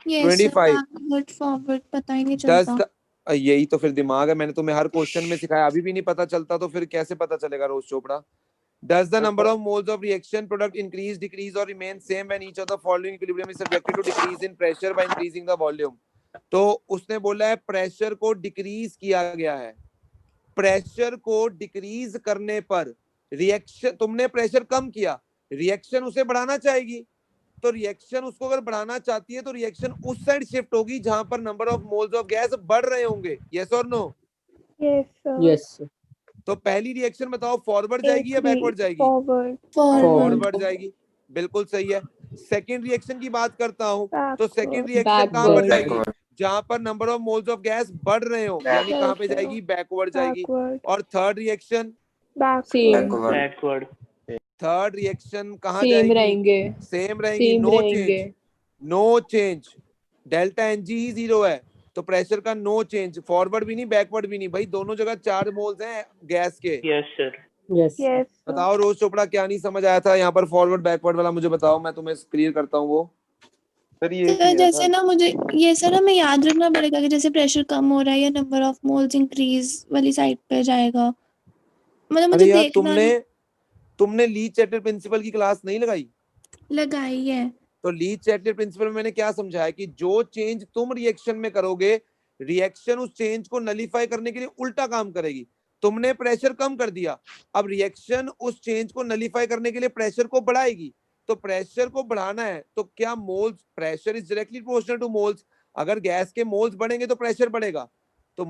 Yes sir. 25 बैकवर्ड फॉरवर्ड पता ही नहीं डज चलता। यही तो फिर दिमाग है, मैंने तुम्हें हर क्वेश्चन में सिखाया, अभी भी नहीं पता चलता तो फिर कैसे पता चलेगा रोज Chopra? Does the number of moles of reaction product increase, decrease or remain same when each of the following equilibrium is subjected to decrease in pressure by increasing the volume? तो उसने बोला है प्रेशर को डिक्रीज किया गया है। प्रेशर को डिक्रीज करने पर रिएक्शन, तुमने प्रेशर कम किया, रिएक्शन उसे बढ़ाना चाहेगी, तो रिएक्शन उसको अगर बढ़ाना चाहती है तो रिएक्शन उस साइड शिफ्ट होगी जहां पर number of moles of gas बढ़ रहे होंगे। यस और no? Yes, sir. Yes, sir. तो पहली रिएक्शन बताओ, फॉरवर्ड जाएगी या A3. बैकवर्ड जाएगी? Forward. फॉरवर्ड। फॉरवर्ड जाएगी, बिल्कुल सही है। सेकंड रिएक्शन की बात करता हूं, तो सेकंड Backward. रिएक्शन कहां पर Backward. जाएगी? जहां पर number of moles of gas बढ़ रहे हो, यानी कहां पे Yes, sir. जाएगी? बैकवर्ड जाएगी। Backward. और third reaction, Backward. Same. Backward third reaction कहां Same जाएगी? रहेंगे. सेम रहेंगी, Same नो रहेंगे. Change, no change. Delta n g ही 0 है, तो प्रेशर का नो चेंज, फॉरवर्ड भी नहीं बैकवर्ड भी नहीं, भाई दोनों जगह 4 मोल्स हैं गैस के। Yes sir Yes. Yes, sir. बताओ रोज चोपड़ा क्या नहीं समझ आया था यहाँ पर? फॉरवर्ड बैकवर्ड वाला मुझे बताओ, मैं तुम्हें क्लियर करता हूँ वो। सर ये सर जैसे ना मुझे ये सर हमें याद रखना पड़ेगा कि जैसे प्रेशर कम हो रहा है या नंबर ऑफ मोल्स इंक्रीज वाली साइड पे जाएगा, मतलब अरे मुझे यार देखना तुमने ली चैटल प्रिंसिपल की क्लास नहीं लगाई? लगाई है। तो ली चैटल प्रिंसिपल में मैंने क्या समझाया कि जो चेंज तुम रिएक्शन में करोगे, रिएक्शन उस चेंज को नलीफाई करने के लिए उल्टा काम करेगी। तुमने प्रेशर कम कर दिया, अब रिएक्शन उस चेंज को नलीफाई करने के लिए प्रेशर को बढ़ाएगी। तो प्रेशर को बढ़ाना है तो क्या moles, pressure is directly proportional two moles, अगर गैस के मोल्स बढ़ेंगे तो प्रेशर बढ़ेगा। तो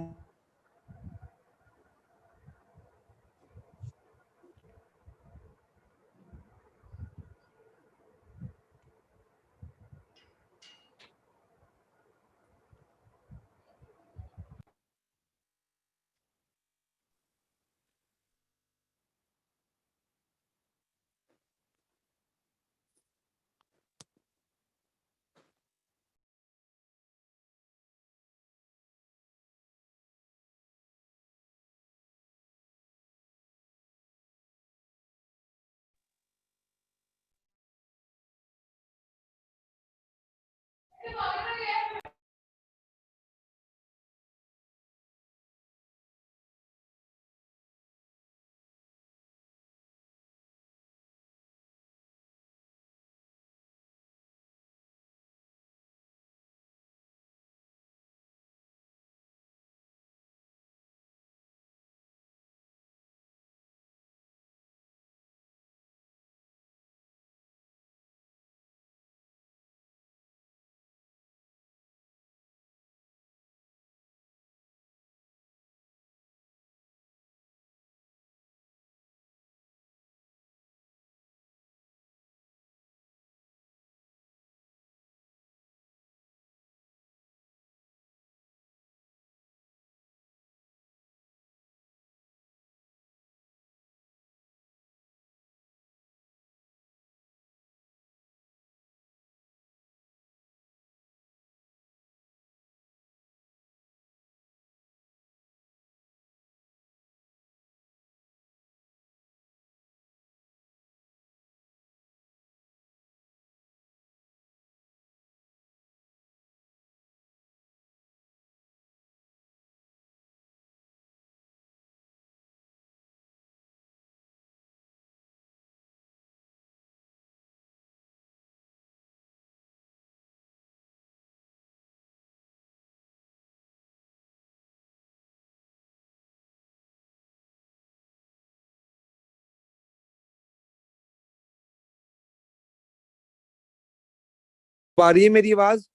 आ रही है मेरी आवाज?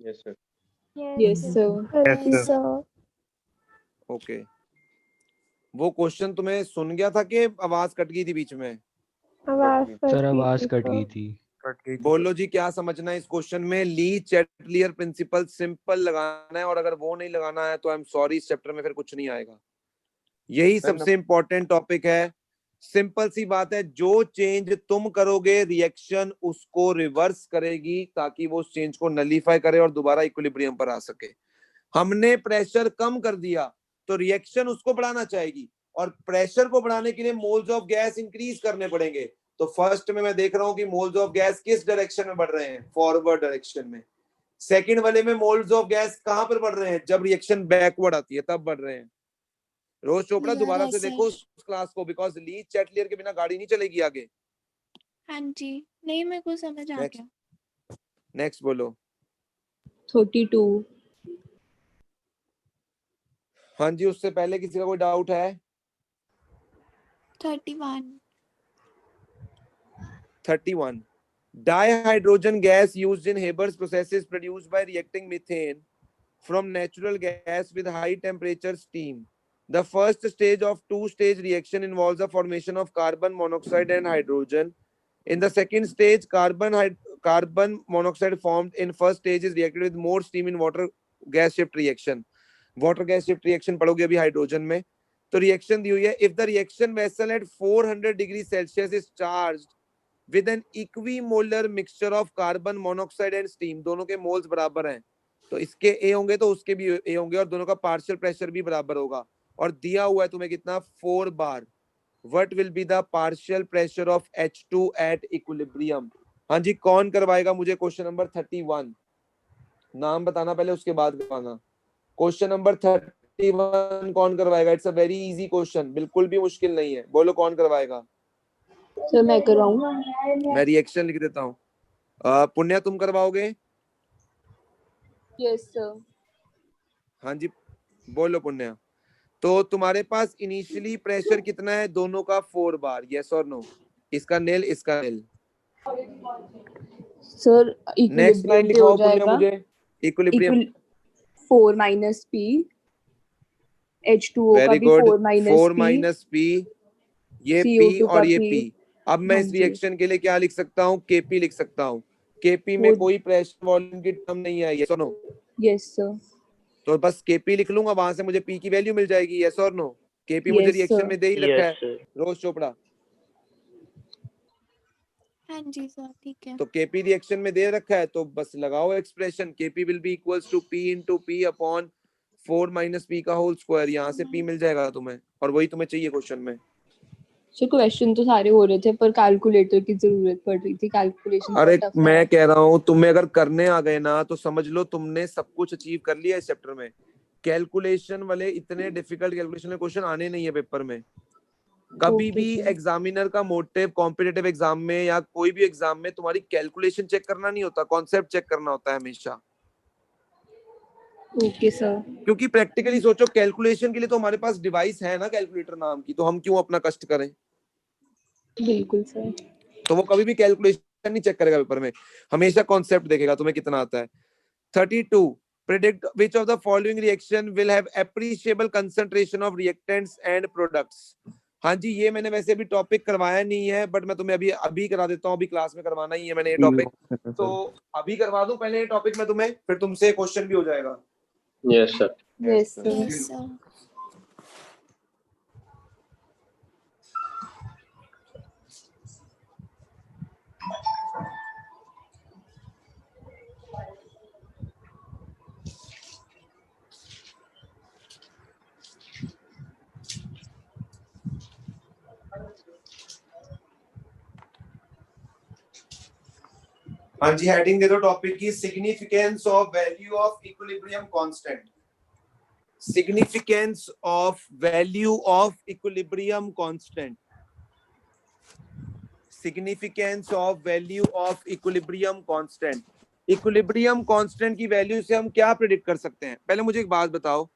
Yes, sir. Yes, sir. Yes, sir. Okay वो क्वेश्चन तुम्हें सुन गया था कि आवाज कट गई थी बीच में? आवाज Sir, कट सर गई आवाज थी, कट sir. गई थी। कट गई थी। बोलो जी क्या समझना है इस क्वेश्चन में? ली चैटलियर प्रिंसिपल सिंपल लगाना है, और अगर वो नहीं लगाना है तो आई एम सॉरी, इस चैप्टर में फिर कुछ नहीं आएगा। यही Sir, सबसे इंपॉर्टेंट टॉपिक है। सिंपल सी बात है, जो चेंज तुम करोगे रिएक्शन उसको रिवर्स करेगी ताकि वो उस चेंज को नलीफाई करे और दोबारा इक्विलिब्रियम पर आ सके। हमने प्रेशर कम कर दिया तो रिएक्शन उसको बढ़ाना चाहेगी, और प्रेशर को बढ़ाने के लिए मोल्स ऑफ गैस इंक्रीज करने पड़ेंगे। तो फर्स्ट में मैं देख रहा हूं कि मोल्स ऑफ गैस किस डायरेक्शन में बढ़ रहे हैं, फॉरवर्ड डायरेक्शन में। सेकंड वाले में मोल्स ऑफ गैस कहां पर बढ़ रहे हैं, जब रिएक्शन बैकवर्ड आती है तब बढ़ रहे हैं। रोज चोपड़ा दोबारा से देखो उस क्लास को, बिकॉज ली चैटलियर के बिना गाड़ी नहीं चलेगी आगे। हाँ जी, नहीं मेरे को समझ आ Next. गया। नेक्स्ट बोलो। 32. हाँ जी, उससे पहले किसी का कोई डाउट है? 31 31. Dihydrogen gas used in Haber's process is produced by reacting methane from natural gas with high temperature steam. The first stage of two-stage reaction involves the formation of carbon monoxide and hydrogen. In the second stage, carbon monoxide formed in first stage is reacted with more steam in water gas shift reaction. Water gas shift reaction पढ़ोगे अभी हाइड्रोजन में। तो रिएक्शन दी हुई है, if the reaction vessel at 400 degrees Celsius is charged with an equimolar mixture of carbon monoxide and steam, दोनों के मोल्स बराबर हैं, तो इसके ए होंगे तो उसके भी ए होंगे, और दोनों का पार्शियल प्रेशर भी बराबर होगा। और दिया हुआ है तुम्हें कितना, 4 बार। What will be the partial pressure of H2 at equilibrium? हाँ जी, कौन करवाएगा मुझे क्वेश्चन नंबर 31? नाम बताना पहले, उसके बाद करवाना। क्वेश्चन नंबर 31 कौन करवाएगा? It's a very easy question, बिल्कुल भी मुश्किल नहीं है। बोलो कौन करवाएगा? सर मैं करवाऊँ? मैं रिएक्शन लिख देता हूँ। पुण्या तुम करवाओगे? Yes, sir. हाँ जी, बोलो पुण्या। तो तुम्हारे पास इनिशियली प्रेशर कितना है दोनों का? 4 बार। यस और नो? इसका नील, इसका नील। सर नेक्स्ट लाइन इक्विलिब्रियम पे लिखवाओ हो पुण्या जाएगा मुझे। Equilibrium 4 minus P. H2O का वेरी भी good. 4 minus 4 P. Minus P, ये P CO2 और का ये P. P। अब मैं हाँ इस जी। रिएक्शन के लिए क्या लिख सकता हूँ? KP लिख सकता हूँ। KP में वो- कोई प्रेशर वॉल्यूम की टर्म नहीं है। यस और नो? Yes, sir. तो बस KP लिख लूंगा, वहां से मुझे P की वैल्यू मिल जाएगी। यस और नो? KP मुझे Yes, रिएक्शन sir. में दे ही रखा यस है रोज चोपड़ा। हाँ जी सर, ठीक है। तो KP रिएक्शन में दे रखा है, तो बस लगाओ expression, KP will be equals to P into P upon 4 minus P का होल स्क्वायर। यहाँ से P मिल जाएगा तुम्हें, और वही तुम्हें चाहिए क्वेश्चन में। सर क्वेश्चन तो सारे हो रहे थे पर कैलकुलेटर की जरूरत पड़ रही थी, कैलकुलेशन अरे टफ है। मैं कह रहा हूँ, तुम्हें अगर करने आ गए ना तो समझ लो तुमने सब कुछ अचीव कर लिया इस चैप्टर में। कैलकुलेशन वाले इतने डिफिकल्ट कैलकुलेशन के क्वेश्चन आने नहीं है पेपर में। कभी Okay, भी sir. एग्जामिनर का मोटिव कॉम्पिटिटिव एग्जाम में या कोई भी एग्जाम में तुम्हारी कैलकुलेशन चेक करना नहीं होता, कॉन्सेप्ट चेक करना होता है हमेशा। Okay sir. क्योंकि प्रैक्टिकली सोचो, कैलकुलेशन के लिए तो हमारे पास डिवाइस है ना कैलकुलेटर नाम की, तो हम क्यों अपना कष्ट करें? बिल्कुल सर। तो वो कभी भी कैलकुलेशन नहीं चेक करेगा पेपर में, हमेशा कॉन्सेप्ट देखेगा तुम्हें कितना आता है। 32. Predict which of the following reaction will have appreciable concentration of reactants and products. हाँ जी, ये मैंने वैसे अभी टॉपिक करवाया नहीं है, बट मैं तुम्हें अभी करा देता हूँ। अभी क्लास में करवाना ही है मैंने ये टॉपिक, तो अभी करवा दूं पहले ये टॉपिक में तुम्हें, फिर तुमसे क्वेश्चन भी हो जाएगा। Yes, sir. Yes, sir. Yes sir. हाँ जी, हेडिंग दे दो टॉपिक की, significance of value of equilibrium constant. Significance of value of equilibrium constant. Significance of value of equilibrium constant. Equilibrium constant की वैल्यू से हम क्या प्रेडिक्ट कर सकते हैं? पहले मुझे एक बात बताओ,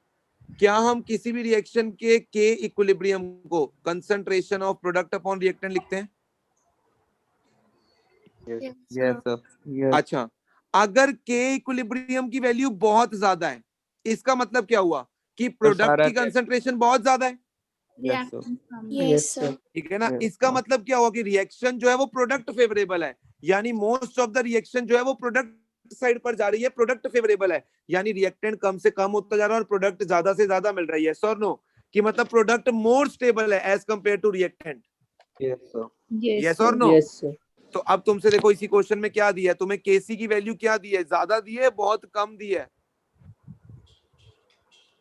क्या हम किसी भी रिएक्शन के इक्विलिब्रियम को concentration of product upon reactant लिखते हैं? Yes. Yes, sir. Yes. अच्छा, अगर के इक्विलिब्रियम की वैल्यू बहुत ज्यादा है, इसका मतलब क्या हुआ कि प्रोडक्ट सारा की कंसंट्रेशन बहुत ज्यादा है, Yes, sir. रिएक्टेंट कम Yes, sir. ठीक है ना। Yes. इसका मतलब क्या हुआ कि रिएक्शन जो है वो प्रोडक्ट फेवरेबल है, यानी मोस्ट ऑफ द रिएक्शन जो है वो प्रोडक्ट साइड पर जा रही है, प्रोडक्ट फेवरेबल है, यानी रिएक्टेंट कम से कम होता जा रहा है और प्रोडक्ट ज्यादा से ज्यादा मिल रही है। सर नो कि मतलब प्रोडक्ट मोर स्टेबल है as compare to reactant. Yes, sir. Yes और नो? तो अब तुमसे देखो इसी क्वेश्चन में क्या दिया है तुम्हें, केसी की वैल्यू क्या दी है, ज्यादा दी है बहुत कम दी है?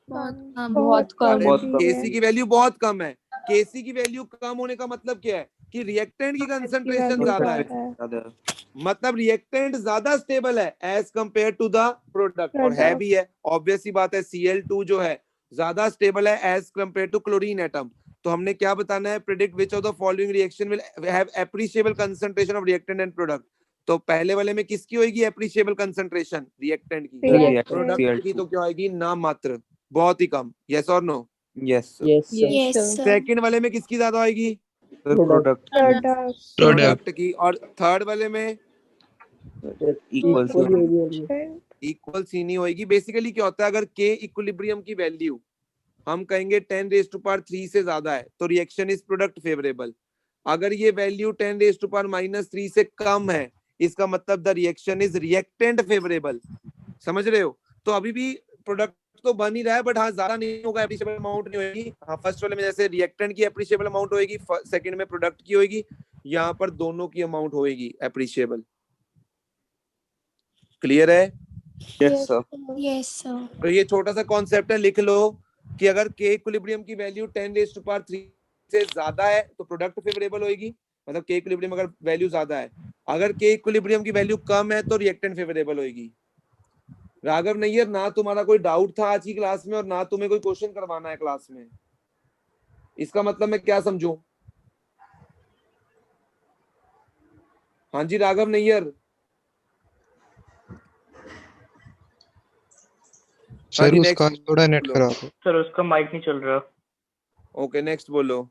बहुत कम। बहुत कम। बहुत कम। केसी की वैल्यू बहुत कम है। केसी की वैल्यू कम होने का मतलब क्या है कि रिएक्टेंट की कंसंट्रेशन ज्यादा है, ज्यादा। मतलब रिएक्टेंट ज्यादा स्टेबल है as compare to the product, और है भी है, ऑब्वियस सी बात है। Cl2 जो है ज्यादा स्टेबल है as compare to chlorine atom. तो हमने क्या बताना है, predict which of the following reaction will have appreciable concentration of reactant and product. तो पहले वाले में किसकी होगी एप्रिशिएबल कंसंट्रेशन, रिएक्टेंट की। Reactant. प्रोडक्ट की तो क्या होगी, नाम मात्र, बहुत ही कम। यस और no? Yes, sir. Yes, sir. Second वाले में किसकी ज्यादा होगी, Sir, product Product. प्रोडक्ट की। और थर्ड वाले में equal, sir. इक्वल सी नहीं होगी। बेसिकली क्या होता है, अगर के इक्विलिब्रियम की वैल्यू हम कहेंगे 10⁻³ से ज्यादा है तो रिएक्शन इज प्रोडक्ट फेवरेबल। अगर ये वैल्यू 10⁻³ से कम है, इसका मतलब the reaction is reactant favourable. समझ रहे हो? तो अभी भी प्रोडक्ट तो बन ही रहा है, बट हाँ ज्यादा नहीं होगा, एप्रिशिएबल अमाउंट नहीं होगी। हाँ फर्स्ट वाले में जैसे रिएक्टेंट की एप्रिशिएबल अमाउंट होगी, सेकंड में प्रोडक्ट की होगी, यहाँ पर दोनों की अमाउंट होगी एप्रिशिएबल। क्लियर है? Yes, sir. Yes, sir. तो ये छोटा सा कॉन्सेप्ट है, लिख लो कि अगर के इक्विलिब्रियम की वैल्यू 10⁻³ से ज्यादा है तो प्रोडक्ट फेवरेबल होगी, मतलब के इक्विलिब्रियम अगर वैल्यू ज्यादा है। अगर के इक्विलिब्रियम की वैल्यू कम है तो रिएक्टेंट फेवरेबल होगी। राघव नैयर, ना तुम्हारा कोई डाउट था आज की क्लास में और ना तुम्हें कोई क्वेश्चन करवाना है क्लास में, इसका मतलब मैं क्या समझूं? हाँ जी राघव नैयर। सर उसका थोड़ा नेट खराब है। सर उसका माइक नहीं चल रहा। ओके नेक्स्ट बोलो।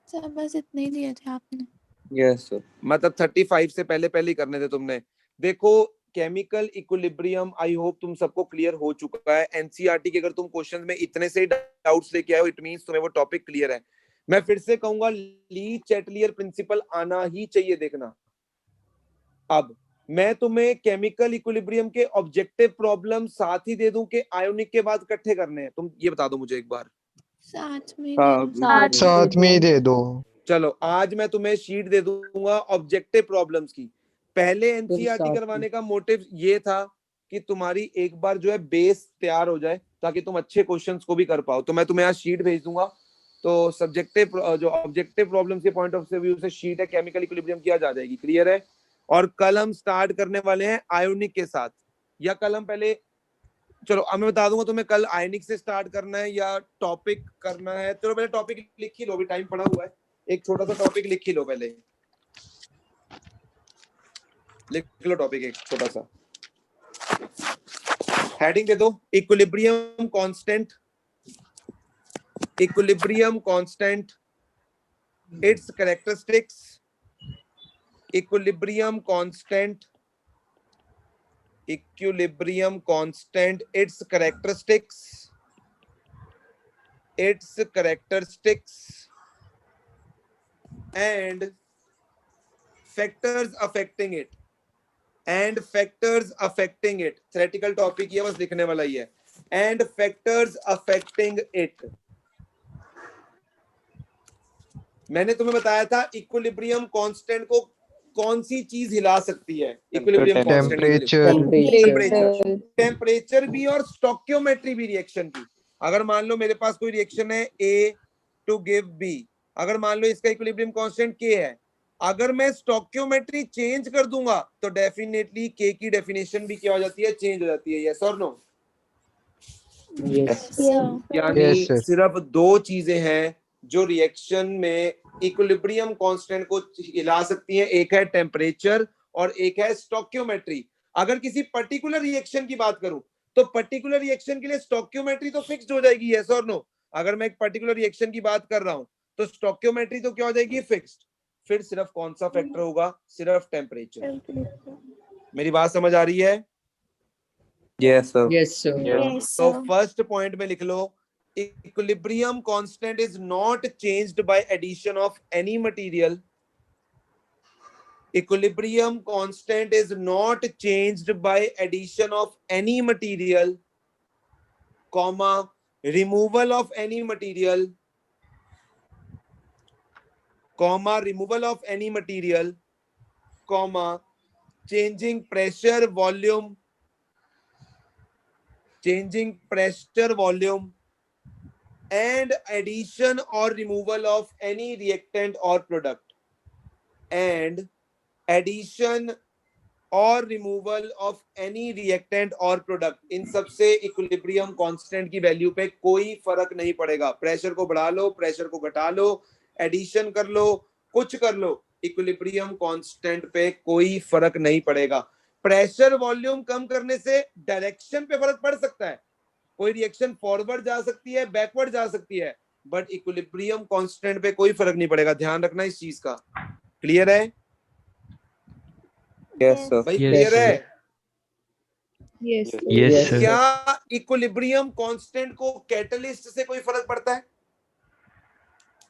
सर बस इतने ही दिए थे आपने। Yes, sir. मतलब 35 से पहले पहले ही करने थे तुमने। देखो केमिकल इक्विलिब्रियम आई होप तुम सबको क्लियर हो चुका है। एनसीईआरटी के अगर तुम क्वेश्चन में इतने से डाउट्स लेके आए हो, इट मींस तुम्हें वो टॉपिक क्लियर है। मैं फिर से कहूंगा ली चैटलियर प्रिंसिपल आना ही चाहिए। देखना, अब मैं तुम्हें केमिकल इक्विलिब्रियम के ऑब्जेक्टिव प्रॉब्लम साथ ही दे दूं कि आयोनिक के बाद इकट्ठे करने हैं, तुम ये बता दो मुझे एक बार। साथ में साथ में ही दे दो। चलो आज मैं तुम्हें शीट दे दूंगा ऑब्जेक्टिव प्रॉब्लम्स की। पहले एनसीईआरटी करवाने का मोटिव ये था कि तुम्हारी एक बार जो है बेस तैयार हो जाए ताकि तुम अच्छे क्वेश्चंस को भी कर पाओ। तो मैं तुम्हें आज शीट भेज दूंगा, तो सब्जेक्टिव जो ऑब्जेक्टिव प्रॉब्लम्स के पॉइंट ऑफ व्यू से शीट है केमिकल इक्विलिब्रियम की आज आ जाएगी। क्लियर है? और कल हम स्टार्ट करने वाले हैं आयोनिक के साथ, या कल हम पहले, चलो अब मैं बता दूंगा तुम्हें कल आयोनिक से स्टार्ट करना है या टॉपिक करना है। चलो पहले टॉपिक लिख ही लो, अभी टाइम पड़ा हुआ है, एक छोटा सा टॉपिक लिख ही लो, पहले लिख लो टॉपिक एक छोटा सा, हेडिंग दे दो equilibrium constant, equilibrium constant it's characteristics, equilibrium constant, equilibrium constant its characteristics, its characteristics and factors affecting it, and factors affecting it। theoretical topic ये बस लिखने वाला ही है, and factors affecting it। मैंने तुम्हें बताया था इक्विलिब्रियम कांस्टेंट को कौन सी चीज हिला सकती है, इक्विलिब्रियम कांस्टेंट, टेम्परेचर भी और स्टोइकियोमेट्री भी रिएक्शन की। अगर मान लो मेरे पास कोई रिएक्शन है A टू गिव B, अगर मान लो इसका इक्विलिब्रियम कांस्टेंट K है, अगर मैं स्टोइकियोमेट्री चेंज कर दूंगा तो डेफिनेटली K की डेफिनेशन भी क्या हो जाती है, चेंज हो जाती है। यस और नो? यानी सिर्फ दो चीजें हैं जो रिएक्शन में इक्विलिब्रियम कांस्टेंट को हिला सकती हैं, एक है टेम्परेचर और एक है स्टोइकियोमेट्री। अगर किसी पर्टिकुलर रिएक्शन की बात करूं तो पर्टिकुलर रिएक्शन के लिए स्टोइकियोमेट्री तो फिक्स्ड हो जाएगी। यस और नो? अगर मैं एक पर्टिकुलर रिएक्शन की बात कर रहा हूं तो स्टोइकियोमेट्री तो क्या हो जाएगी, फिक्स्ड। फिर सिर्फ कौन सा फैक्टर होगा? सिर्फ टेम्परेचर। Temperature. मेरी बात समझ आ रही है? Yes, sir. Yes, sir. Yes, तो sir. फर्स्ट पॉइंट में लिख लो, equilibrium constant is not changed by addition of any material. Equilibrium constant is not changed by addition of any material, comma, removal of any material, comma, removal of any material, comma, changing pressure volume, changing pressure volume, and addition or removal of any reactant or product, and addition और रिमूवल ऑफ एनी रिएक्टेंट और प्रोडक्ट, इन सबसे इक्विलिब्रियम कांस्टेंट की वैल्यू पे कोई फर्क नहीं पड़ेगा। प्रेशर को बढ़ा लो, प्रेशर को घटा लो, एडिशन कर लो, कुछ कर लो, इक्विलिब्रियम कांस्टेंट पे कोई फर्क नहीं पड़ेगा। प्रेशर वॉल्यूम कम करने से डायरेक्शन पे फर्क पड़ सकता है, कोई रिएक्शन फॉरवर्ड जा सकती है, बैकवर्ड जा सकती है, बट इक्विलिब्रियम कांस्टेंट पे कोई फर्क नहीं पड़ेगा। ध्यान रखना इस चीज का। क्लियर है Yes, sir. भाई? Yes, clear sir. है? Yes. Yes, sir. क्या इक्विलिब्रियम कांस्टेंट को कैटलिस्ट से कोई फर्क पड़ता है?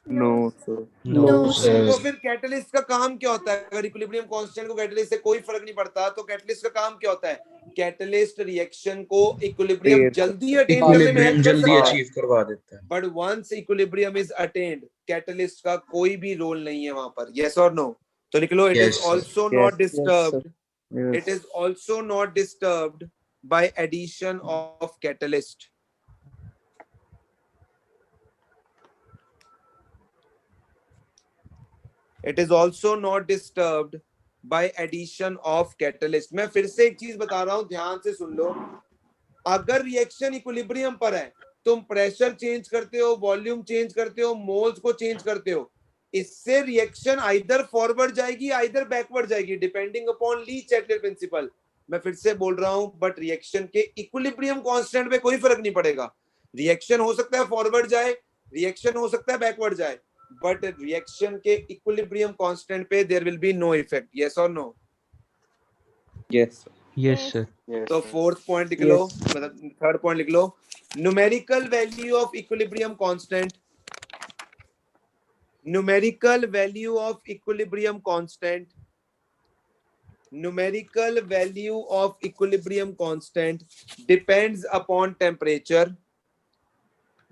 No, sir. No, No, sir. तो फिर कैटलिस्ट का काम क्या होता है? अगर इक्विलिब्रियम कांस्टेंट को कैटलिस्ट से कोई फर्क नहीं पड़ता तो कैटलिस्ट का काम क्या होता है? कैटलिस्ट रिएक्शन को इक्विलिब्रियम Yes. जल्दी अटेन करने में हेल्प कर जल्दी सकता है। अचीव करवा देता है। But once equilibrium is attained, catalyst का कोई भी रोल नहीं है वहां पर। यस और नो? तो लिख लो, it Yes, is sir. Also Yes, not yes, disturbed, Yes. it is also not disturbed by addition of catalyst. It is also not disturbed by addition of catalyst. मैं फिर से एक चीज बता रहा हूं, ध्यान से सुन लो। अगर रिएक्शन इक्विलिब्रियम पर है, तुम प्रेशर चेंज करते हो, वॉल्यूम चेंज करते हो, मोल्स को चेंज करते हो, इससे रिएक्शन आइदर फॉरवर्ड जाएगी आइदर बैकवर्ड जाएगी, डिपेंडिंग अपॉन ली चैटलेट प्रिंसिपल। मैं फिर से बोल रहा हूं, बट रिएक्शन के इक्विलिब्रियम कांस्टेंट पे कोई फर्क नहीं पड़ेगा। रिएक्शन हो सकता है फॉरवर्ड जाए, रिएक्शन हो सकता है बैकवर्ड जाए, बट रिएक्शन के इक्विलिब्रियम कांस्टेंट पे there will be no effect. Yes और no? Yes, sir. Yes, sir. Yes, तो sir. फोर्थ पॉइंट लिख लो, मतलब थर्ड पॉइंट लिख लो, numerical value of equilibrium constant, numerical value of equilibrium constant, numerical value of equilibrium constant depends upon temperature,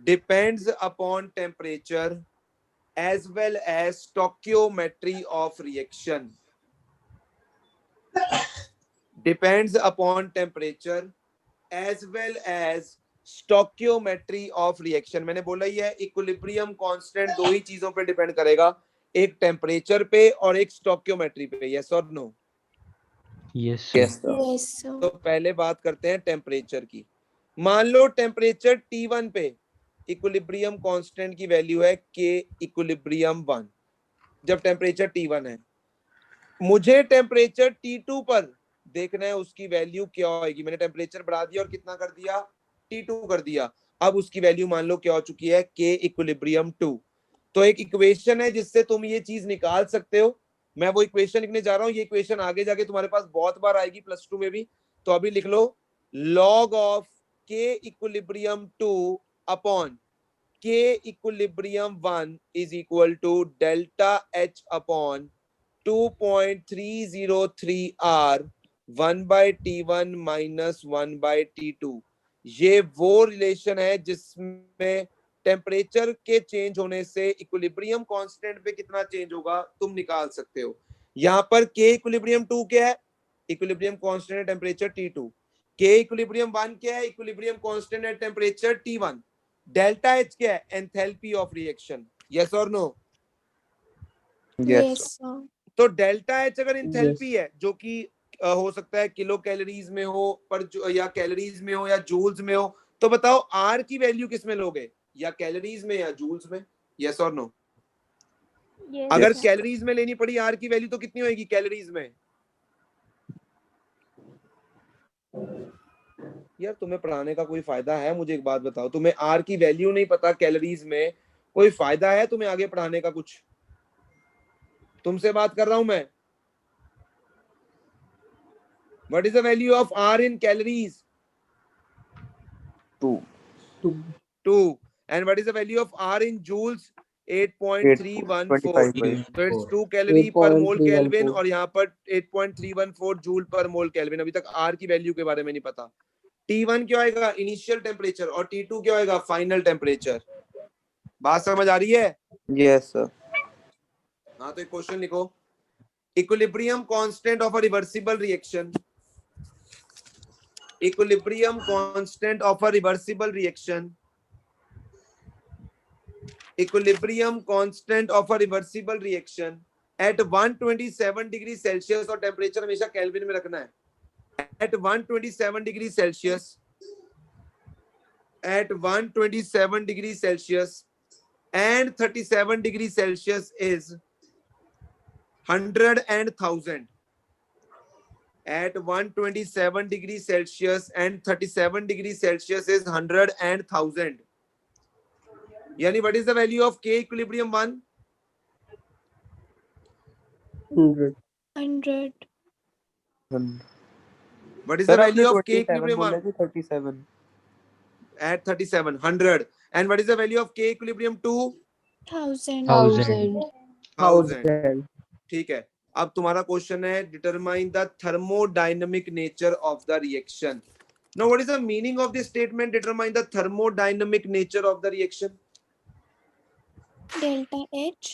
depends upon temperature as well as stoichiometry of reaction, depends upon temperature as well as stoichiometry of reaction. मैंने बोला ही है, इक्विलिब्रियम कांस्टेंट दो ही चीजों पे डिपेंड करेगा, एक टेम्परेचर पे और एक स्टोकियोमेट्री पे। यस और no? Yes, sir. Yes, sir. Yes, sir. तो पहले बात करते हैं टेम्परेचर की। मान लो टेम्परेचर T1 पे इक्विलिब्रियम कांस्टेंट की वैल्यू है K इक्विलिब्रियम 1। जब टेम्परेचर T1 है, मुझे टेम्परेचर T2 पर देखना है उसकी वैल्यू क्या होगी। मैंने टेम्परेचर बढ़ा दिया और कितना कर दिया? T2 कर दिया। अब उसकी वैल्यू मान लो क्या हो चुकी है? K equilibrium 2। तो एक इक्वेशन है जिससे तुम ये चीज निकाल सकते हो। मैं वो इक्वेशन लिखने जा रहा हूँ, ये इक्वेशन आगे जाके तुम्हारे पास बहुत बार आएगी +2 में भी। तो अभी लिख लो, log ऑफ K इक्विलिब्रियम 2 अपॉन K equilibrium 1 is equal to delta H upon 2.303 R 1/T1 minus 1/T2। ये वो रिलेशन है जिसमें टेम्परेचर के चेंज होने से इक्विलिब्रियम कांस्टेंट पे कितना चेंज होगा तुम निकाल सकते हो। यहाँ पर K इक्विलिब्रियम 2 क्या है? इक्विलिब्रियम कांस्टेंट है टेम्परेचर T2। K इक्विलिब्रियम 1 क्या है? इक्विलिब्रियम कांस्टेंट है टेम्परेचर T1। डेल्टा H क्या है? Enthalpy of reaction. यस और नो? Yes, sir. तो डेल्टा H अगर एंथैल्पी है, जो कि हो सकता है किलो कैलोरीज में हो, पर या कैलोरीज में हो या जूल्स में हो, तो बताओ R की वैल्यू किस में लोगे? या कैलोरीज में या जूल्स में? यस और नो? Yes, अगर sir. कैलोरीज में लेनी पड़ी R की वैल्यू तो कितनी होगी कैलोरीज में? यार तुम्हें पढ़ाने का कोई फायदा है? मुझे एक बात बताओ, तुम्हें R की वैल्यू नहीं पता कैलोरीज में, कोई फायदा है तुम्हें आगे पढ़ाने का कुछ? तुमसे बात कर रहा हूं मैं। What is the value of R in calories? 2. 2. And what is the value of R in joules? 8.314. 8.25. तो इट्स 2 कैलोरी पर मोल केल्विन 8.314 और यहाँ पर 8.314 जूल पर मोल केल्विन। अभी तक R की वैल्यू के बारे में नहीं पता। T1 क्या होएगा? इनिशियल टेम्परेचर, और T2 क्या होएगा? Final temperature. बात समझ आ रही है? Yes, sir. हाँ, तो एक क्वेश्चन लिखो। Equilibrium constant of a reversible reaction. Equilibrium constant of a reversible reaction. Equilibrium constant of a reversible reaction at 127 degree Celsius, और टेम्परेचर हमेशा केल्विन में रखना है। At 127 degree Celsius, at 127 degree Celsius and 37 degree Celsius is 100 and 1000. At 127 degree Celsius and 37 degree Celsius is 100 and 1000. Yani what is the value of K equilibrium 1? 100. 100. What is Sir, the आपने value of K 27 equilibrium बोला 1? कि 37. At 37, 100. And what is the value of K equilibrium 2? 1000. 1000. 1000. ठीक है। अब तुम्हारा क्वेश्चन है, determine the thermodynamic nature of the reaction. Now what is the meaning of this statement, determine the thermodynamic nature of the reaction? Delta H.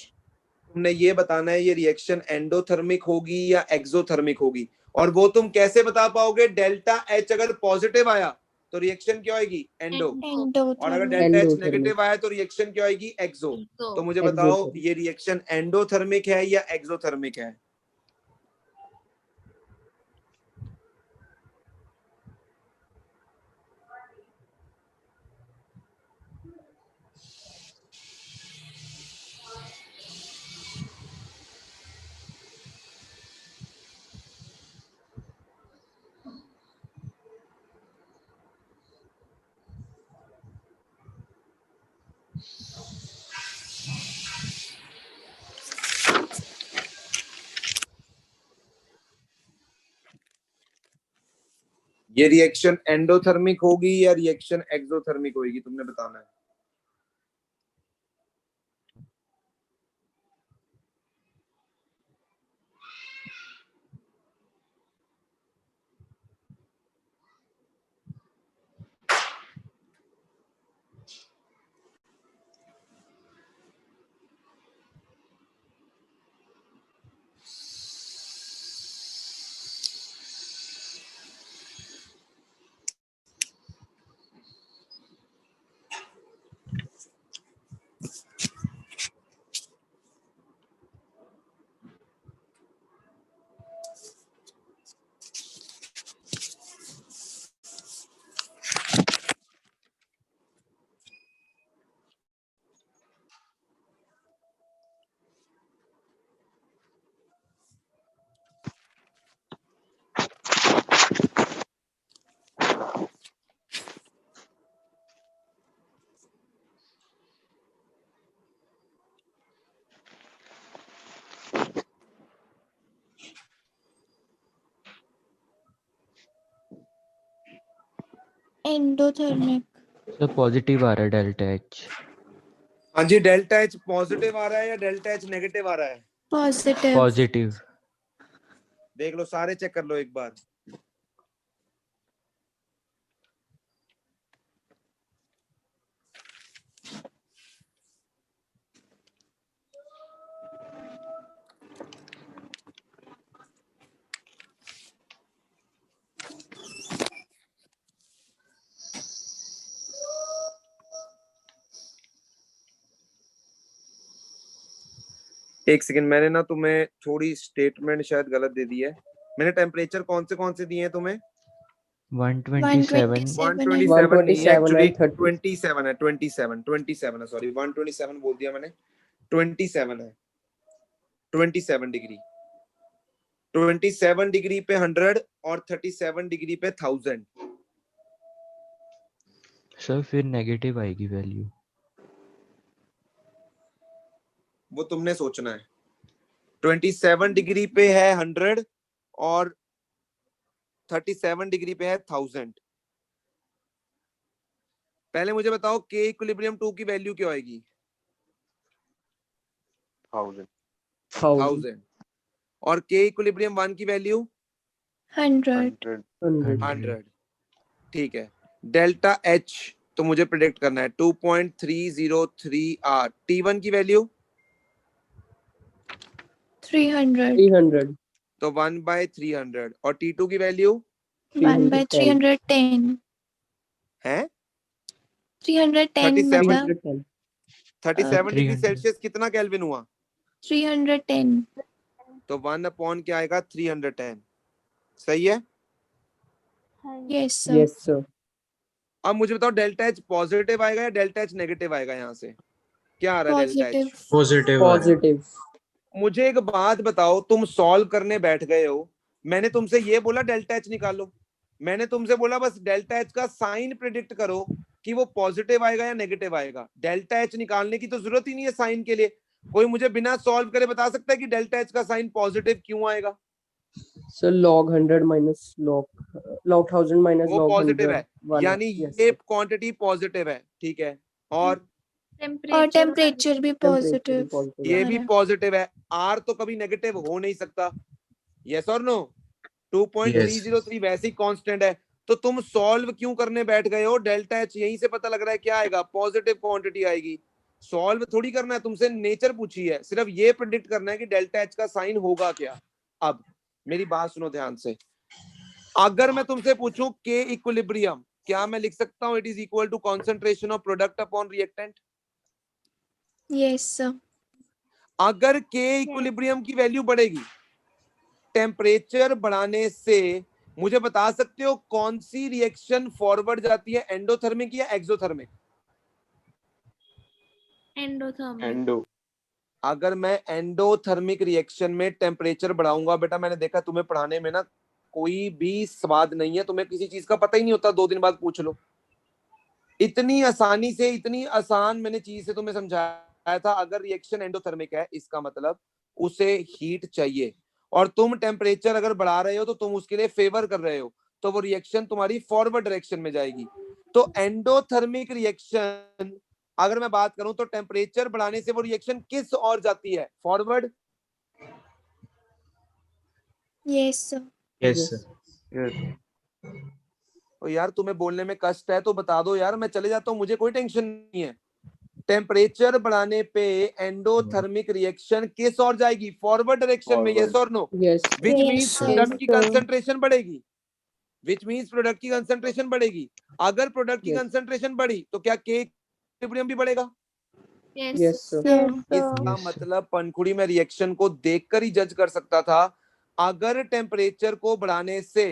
तुमने ये बताना है ये रिएक्शन एंडोथर्मिक होगी या एक्सोथर्मिक होगी, और वो तुम कैसे बता पाओगे? डेल्टा एच अगर पॉजिटिव आया तो रिएक्शन क्या होगी? एंडो। और अगर डेल्टा एच Endothermic. नेगेटिव आया तो रिएक्शन क्या होगी? एक्सो। तो मुझे बताओ Exothermic. ये रिएक्शन एंडोथर्मिक है या एक्सोथर्मिक है? ये रिएक्शन एंडोथर्मिक होगी या रिएक्शन एक्सोथर्मिक होगी, तुमने बताना है। Endothermic. सर पॉजिटिव आ रहा है डेल्टा एच। हाँ जी, डेल्टा एच पॉजिटिव आ रहा है या डेल्टा एच नेगेटिव आ रहा है? Positive. पॉजिटिव। देख लो, सारे चेक कर लो एक बार। एक सेकंड, मैंने ना तुम्हें थोड़ी स्टेटमेंट शायद गलत दे दी है। मैंने टेम्परेचर कौन से दिए हैं तुम्हें? 127। 127 नहीं है एक्चुअली, 127 and 30. 27 है। 27 है, सॉरी 127 बोल दिया मैंने। 27 है। 27 डिग्री। 27 डिग्री पे 100 और 37 डिग्री पे 1000। सर फिर नेगेटिव आएगी वैल्यू। वो तुमने सोचना है। 27 डिग्री पे है 100 और 37 डिग्री पे है 1000। पहले मुझे बताओ के इक्विलिब्रियम 2 की वैल्यू क्या आएगी? 1000। और के इक्विलिब्रियम 1 की वैल्यू 100. 100। ठीक है। डेल्टा एच तो मुझे प्रिडिक्ट करना है 2.303 आर। T1 की वैल्यू 300. तो 1/300। और T2 की वैल्यू 1/310. है 310 मतलब 37 डिग्री 300 सेल्सियस कितना केल्विन हुआ? 310. तो 1 अपॉन क्या आएगा? 310। सही है। Yes sir. अब मुझे बताओ डेल्टा एच पॉजिटिव आएगा या डेल्टा एच नेगेटिव आएगा? यहाँ से क्या आ रहा है? Delta H Positive. मुझे एक बात बताओ, तुम सॉल्व करने बैठ गए हो, मैंने तुमसे ये बोला डेल्टा एच निकालो, मैंने तुमसे बोला बस डेल्टा एच का साइन प्रिडिक्ट करो कि वो पॉजिटिव आएगा या नेगेटिव आएगा। डेल्टा एच निकालने की तो जरूरत ही नहीं है साइन के लिए। कोई मुझे बिना सॉल्व करे बता सकता है कि डेल्टा एच का साइन पॉजिटिव क्यों आएगा? Sir log 100 minus log 1000 minus वो log पॉजिटिव 100 है, वाला। यानी Yes, ये sir. क्वांटिटी पॉजिटिव है। ठीक है। और और टेम्परेचर भी Temperature पॉजिटिव भी positive ये है। भी पॉजिटिव है। आर तो कभी नेगेटिव हो नहीं सकता। यस और नो? 2.303 वैसे ही कांस्टेंट है। तो तुम सॉल्व क्यों करने बैठ गए हो? डेल्टा एच यहीं से पता लग रहा है क्या आएगा? पॉजिटिव क्वांटिटी आएगी। सॉल्व थोड़ी करना है, तुमसे नेचर पूछी है, सिर्फ ये प्रेडिक्ट करना है कि डेल्टा एच का साइन होगा क्या। अब मेरी बात सुनो ध्यान से। अगर मैं तुमसे पूछूं के इक्विलिब्रियम, क्या मैं लिख सकता हूं it is equal to concentration of product upon reactant? Yes sir. अगर के इक्विलिब्रियम की वैल्यू बढ़ेगी टेम्परेचर बढ़ाने से, मुझे बता सकते हो कौन सी रिएक्शन फॉरवर्ड जाती है, एंडोथर्मिक या एक्सोथर्मिक? एंडोथर्मिक. अगर मैं एंडोथर्मिक रिएक्शन में टेम्परेचर बढ़ाऊंगा, बेटा मैंने देखा तुम्हें पढ़ाने में ना कोई भी स्वाद नहीं है, तुम्हें किसी चीज का पता ही नहीं होता, 2 दिन बाद पूछ लो। इतनी आसानी से, इतनी आसान मैंने चीज से तुम्हें समझाया था। अगर रिएक्शन एंडोथर्मिक है इसका मतलब उसे हीट चाहिए, और तुम टेम्परेचर अगर बढ़ा रहे हो तो तुम उसके लिए फेवर कर रहे हो, तो वो रिएक्शन तुम्हारी फॉरवर्ड डायरेक्शन में जाएगी। तो एंडोथर्मिक रिएक्शन अगर मैं बात करूं तो टेम्परेचर बढ़ाने से वो रिएक्शन किस ओर जाती है? फॉरवर्ड। Yes sir. तो यार तुम्हें बोलने में कष्ट है तो बता दो यार, मैं चले जाता हूँ, मुझे कोई टेंशन नहीं है। टेम्परेचर बढ़ाने पे एंडोथर्मिक रिएक्शन किस ओर जाएगी? फॉरवर्ड डायरेक्शन में। यस और नो? Yes. विच Yes, मींस sir. प्रोडक्ट की कंसंट्रेशन बढ़ेगी। विच मींस प्रोडक्ट की कंसंट्रेशन बढ़ेगी। अगर प्रोडक्ट की Yes. कंसंट्रेशन बढ़ी तो क्या के इक्विलिब्रियम भी बढ़ेगा? Yes, sir. इसका Yes, sir. मतलब पंखुड़ी में रिएक्शन को देखकर ही जज कर सकता था। अगर टेम्परेचर को बढ़ाने से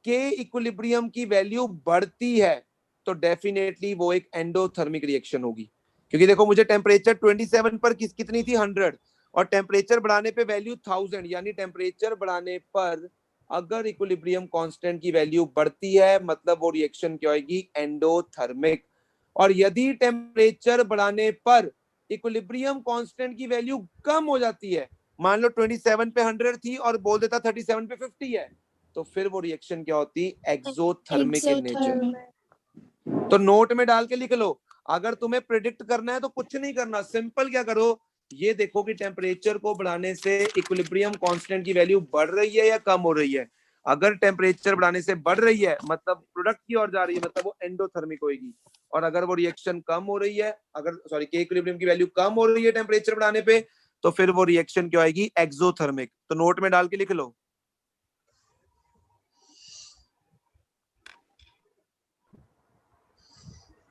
के इक्विलिब्रियम की वैल्यू बढ़ती है तो डेफिनेटली वो एक एंडोथर्मिक रिएक्शन होगी। क्योंकि देखो मुझे टेम्परेचर 27 पर कितनी थी? 100, और टेम्परेचर बढ़ाने पे वैल्यू 1000, यानी टेम्परेचर बढ़ाने पर अगर इक्विलिब्रियम कांस्टेंट की वैल्यू बढ़ती है मतलब वो रिएक्शन क्या होगी? एंडोथर्मिक। और यदि टेम्परेचर बढ़ाने पर इक्विलिब्रियम कांस्टेंट की वैल्यू कम हो जाती है, मान लो 27 पे 100 थी और बोल देता 37 पे 50 है, तो फिर वो रिएक्शन क्या होती? Exothermic in nature. तो नोट में डाल के लिख लो। अगर तुम्हें प्रिडिक्ट करना है तो कुछ नहीं करना, सिंपल क्या करो, ये देखो कि टेम्परेचर को बढ़ाने से इक्विलिब्रियम कांस्टेंट की वैल्यू बढ़ रही है या कम हो रही है। अगर टेम्परेचर बढ़ाने से बढ़ रही है मतलब प्रोडक्ट की ओर जा रही है, मतलब वो एंडोथर्मिक होगी। और अगर वो रिएक्शन कम हो रही है, अगर सॉरी के इक्विलिब्रियम की वैल्यू कम हो रही है टेम्परेचर बढ़ाने पे, तो फिर वो रिएक्शन क्या आएगी? एक्सोथर्मिक। तो नोट में डाल के लिख लो।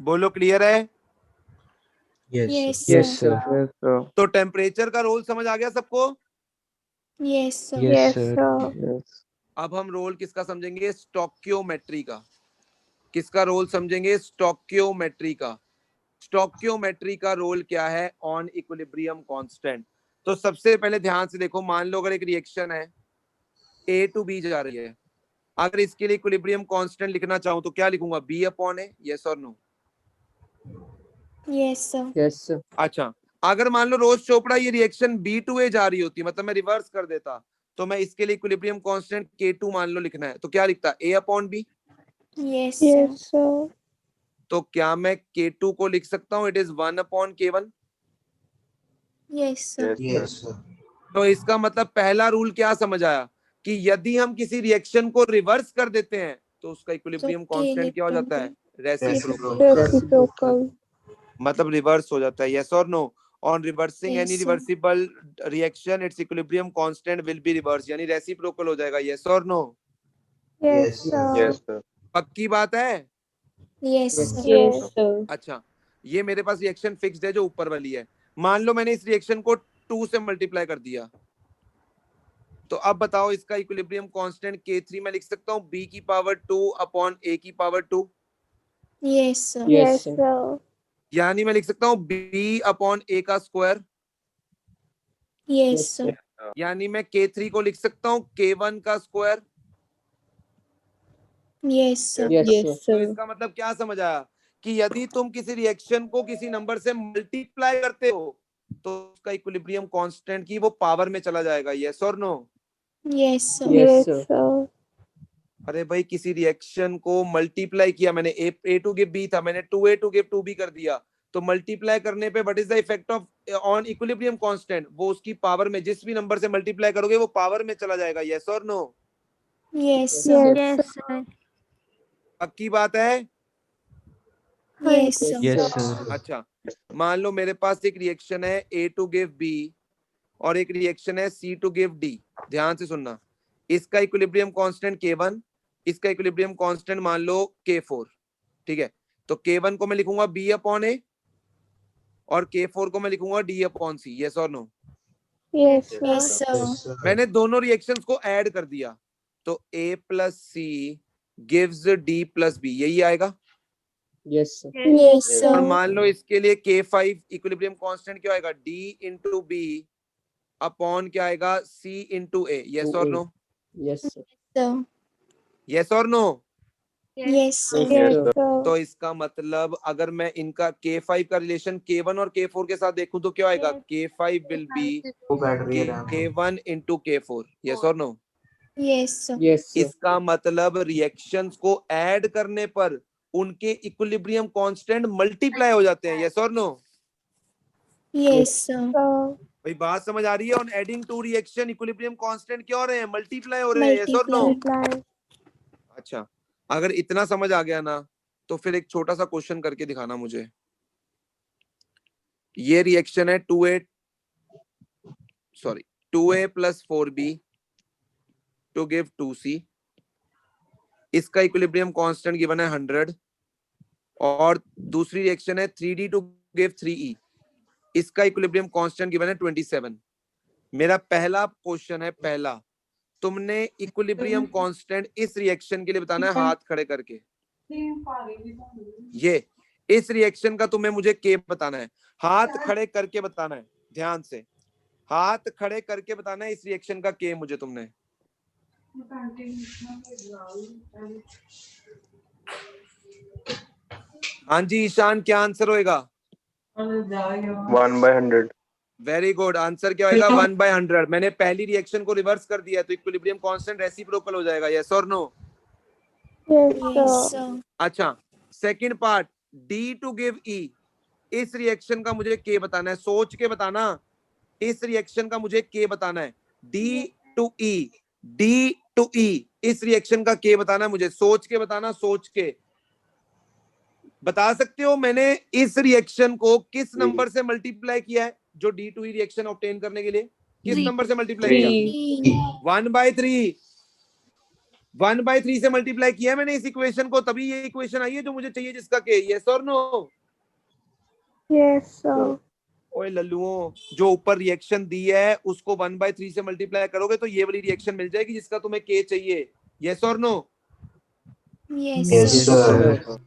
बोलो क्लियर है? Yes Yes, sir. sir. तो टेम्परेचर का रोल समझ आ गया सबको? Yes sir. Yes, sir. अब हम रोल किसका समझेंगे? स्टोकियोमेट्री का। किसका रोल समझेंगे? स्टोकियोमेट्री का। स्टोकियोमेट्री का रोल क्या है ऑन इक्विलिब्रियम कांस्टेंट? तो सबसे पहले ध्यान से देखो, मान लो अगर एक रिएक्शन है ए टू बी जा रही है, अगर इसके लिए इक्विलिब्रियम कांस्टेंट लिखना चाहूं तो क्या लिखूंगा? B upon A. यस और no? Yes sir. Yes, sir. अच्छा, अगर मान लो रोज चोपड़ा ये रिएक्शन B2A जा रही होती, मतलब मैं रिवर्स कर देता, तो मैं इसके लिए इक्विलिब्रियम कांस्टेंट K2 मान लो लिखना है, तो क्या लिखता? A/B। Yes, sir. sir. तो क्या मैं K2 को लिख सकता हूँ? It is 1/K1। Yes, sir. तो इसका मतलब पहला रूल क्या समझ आया कि यदि हम किसी रिएक्शन को रिवर्स कर देते हैं तो उसका इक्विलिब्रियम कांस्टेंट क्या हो जाता है? रेसिप्रोकल। Reciprocal. मतलब रिवर्स हो जाता है। यस और no? On reversing Yes, any sir. Reversible reaction its equilibrium constant will be reverse, यानी रेसिप्रोकल हो जाएगा। यस और नो? Yes, sir. पक्की बात है? Yes, sir. Yes, sir. अच्छा, ये मेरे पास रिएक्शन फिक्स्ड है जो ऊपर वाली है। मान लो मैंने इस रिएक्शन को 2 से मल्टीप्लाई कर दिया, तो अब बताओ इसका इक्विलिब्रियम कांस्टेंट K3 मैं लिख सकता हूँ B/2/A/2। Yes, sir. Yes, sir. sir. यानी मैं लिख सकता हूँ B/A²। Yes, sir. यानी मैं K3 को लिख सकता हूँ K1²। Yes, sir. Yes, Yes, तो sir. इसका मतलब क्या समझ आया कि यदि तुम किसी रिएक्शन को किसी नंबर से मल्टीप्लाई करते हो तो उसका इक्विलिब्रियम कांस्टेंट की वो पावर में चला जाएगा। यस और no? Yes, sir. Yes, Yes, sir. sir. अरे भाई किसी रिएक्शन को मल्टीप्लाई किया मैंने, A to give B था, मैंने 2A to give 2B कर दिया, तो मल्टीप्लाई करने पे what is the effect of on equilibrium constant? वो उसकी पावर में, जिस भी नंबर से मल्टीप्लाई करोगे वो पावर में चला जाएगा। यस और no? Yes, sir. Yes, sir. पक्की बात है? Yes, sir. Yes, sir. अच्छा, मान लो मेरे पास एक रिएक्शन है A to give B और एक रिएक्शन है C to give D। ध्यान से सुनना, इसका इक्विलिब्रियम कांस्टेंट K1, इसका इक्विलिब्रियम कांस्टेंट मान लो K4। ठीक है, तो K1 को मैं लिखूंगा B/A और K4 को मैं लिखूंगा D/C। यस और no? Yes, Yes, sir. sir. मैंने दोनों रिएक्शंस को ऐड कर दिया, तो A+C gives D+B, यही आएगा। Yes, sir. Yes, और sir. मान लो इसके लिए K5 इक्विलिब्रियम कांस्टेंट क्या आएगा? D/B अपॉन क्या आएगा? C/A। यस और no? Yes, sir. Sir. Yes और no? Yes, sir. Yes, sir. sir. तो इसका मतलब अगर मैं इनका K5 का रिलेशन K1 और K4 के साथ देखूं तो क्या आएगा? K5 will be K1 into K4। Yes और no? Yes, sir. Yes, sir. इसका मतलब रिएक्शंस को ऐड करने पर उनके इक्विलिब्रियम कांस्टेंट मल्टीप्लाई हो जाते हैं। यस और नो? Yes, sir. Sir. भाई बात समझ आ रही है? On adding to reaction equilibrium constant क्या हो रहे हैं? मल्टीप्लाई हो रहे हैं। यस और नो? Multiply. अच्छा, अगर इतना समझ आ गया ना तो फिर एक छोटा सा क्वेश्चन करके दिखाना मुझे। ये रिएक्शन है 2A + 4B to give 2C। इसका इक्विलिब्रियम कांस्टेंट गिवन है 100। और दूसरी रिएक्शन है 3D टू गिव 3E। इसका इक्विलिब्रियम कांस्टेंट गिवन है 27। मेरा पहला क्वेश्चन है, पहला, तुमने इक्विलिब्रियम कांस्टेंट इस रिएक्शन के लिए बताना है हाथ खड़े करके। ये इस रिएक्शन का तुम्हें मुझे K बताना है, हाथ खड़े करके बताना है। ध्यान से हाथ खड़े करके बताना है इस रिएक्शन का K मुझे तुमने। हाँ जी ईशान, क्या आंसर होएगा? 1/100। वेरी गुड, आंसर क्या होएगा? 1/100। मैंने पहली रिएक्शन को रिवर्स कर दिया तो इक्विलिब्रियम कांस्टेंट रेसिप्रोकल हो जाएगा। यस और no? Yes, Yes, sir. sir. अच्छा, second part, D to give E। इस रिएक्शन का मुझे K बताना है, सोच के बताना। इस रिएक्शन का मुझे K बताना है, D टू E। इस रिएक्शन का K बताना है मुझे, सोच के बताना, सोच के बता सकते हो। मैंने इस रिएक्शन को किस नंबर से मल्टीप्लाई किया है? जो D to E reaction obtain करने के लिए किस नंबर से मल्टीप्लाई किया? 1/3। 1/3 से मल्टीप्लाई किया मैंने इस इक्वेशन को, तभी ये इक्वेशन आई है जो मुझे चाहिए, जिसका K। यस और नो? Yes, sir. ओए लल्लुओं, जो ऊपर रिएक्शन दी है उसको 1/3 से मल्टीप्लाई करोगे तो ये वाली रिएक्शन मिल जाएगी जिसका तुम्हें K चाहिए। यस और नो? Yes, sir.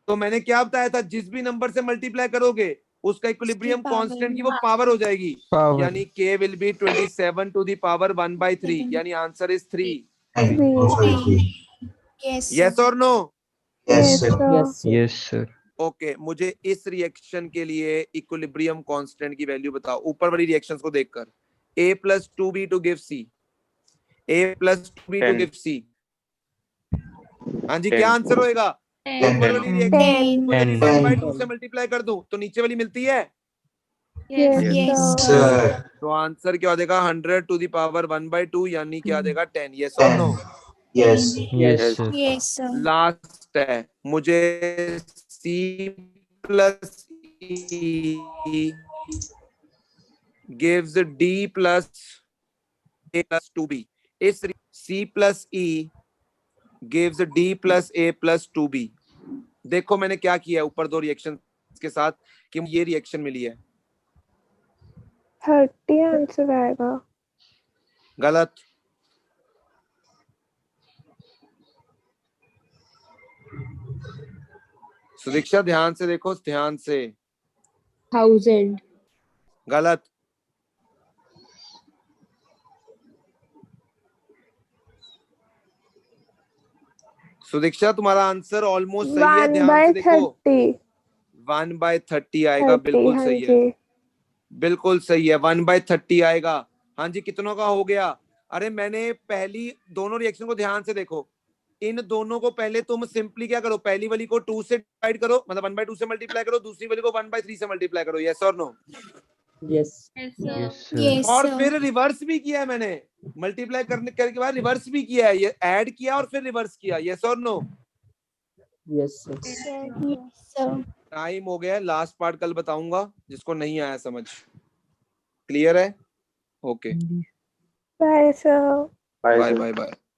तो मैंने क्या बताया था? जिस भी नंबर से मल्टीप्लाई करोगे उसका इक्विलिब्रियम उसकी power कांस्टेंट की वो पावर हो जाएगी। Power. यानी K will be 27 to the power 1/3, यानी answer is 3। 3. Yes, sir. Yes और no? Yes, sir. Yes, sir. Yes, sir. Okay मुझे इस रिएक्शन के लिए इक्विलिब्रियम कांस्टेंट की वैल्यू बताओ ऊपर वाली रिएक्शंस को देखकर। A plus 2B to give C, A plus 2B to 10. give C। हाँ जी 10. क्या आंसर होएगा? ऊपर वाली रिएक्शन 10 को यदि 10. 1 by 2 से मल्टीप्लाई कर दूं तो नीचे वाली मिलती है। Yes, Yes, sir. sir. तो आंसर क्या हो जाएगा 100 to the power 1 by 2 यानी क्या आ जाएगा 10। यस और no? Yes, Yes. sir. Yes, sir. Last है मुझे C plus E gives D plus A plus 2B। इस C plus E gives D plus A plus 2B। देखो मैंने क्या किया है ऊपर दो रिएक्शन के साथ कि ये रिएक्शन मिली है। 30 आंसर आएगा। गलत। सुदीक्षा ध्यान से देखो, ध्यान से। 1000. गलत। सुदीक्षा तुम्हारा आंसर ऑलमोस्ट सही है, 1 ध्यान by से देखो। 30। 1/30 आएगा, 30, बिल्कुल हाँ सही है, जी। बिल्कुल सही है। 1/30 आएगा। हाँ जी कितनों का हो गया? अरे मैंने पहली दोनों रिएक्शन को ध्यान से देखो। इन दोनों को पहले तुम सिंपली क्या करो, पहली वाली को 2 से डिवाइड करो, मतलब 1/2 से मल्टीप्लाई करो, दूसरी वाली को 1/3 से मल्टीप्लाई करो। यस और no? Yes. Yes, sir. Yes, sir. Yes, और sir. फिर रिवर्स भी किया है मैंने, मल्टीप्लाई करने के बाद रिवर्स भी किया है, ये ऐड किया और फिर रिवर्स किया। यस और no? Yes, sir. Yes, sir. Time हो गया, लास्ट पार्ट कल बताऊंगा जिसको नहीं आया समझ। क्लियर है? Okay Bye, sir. Bye, bye sir. Bye bye.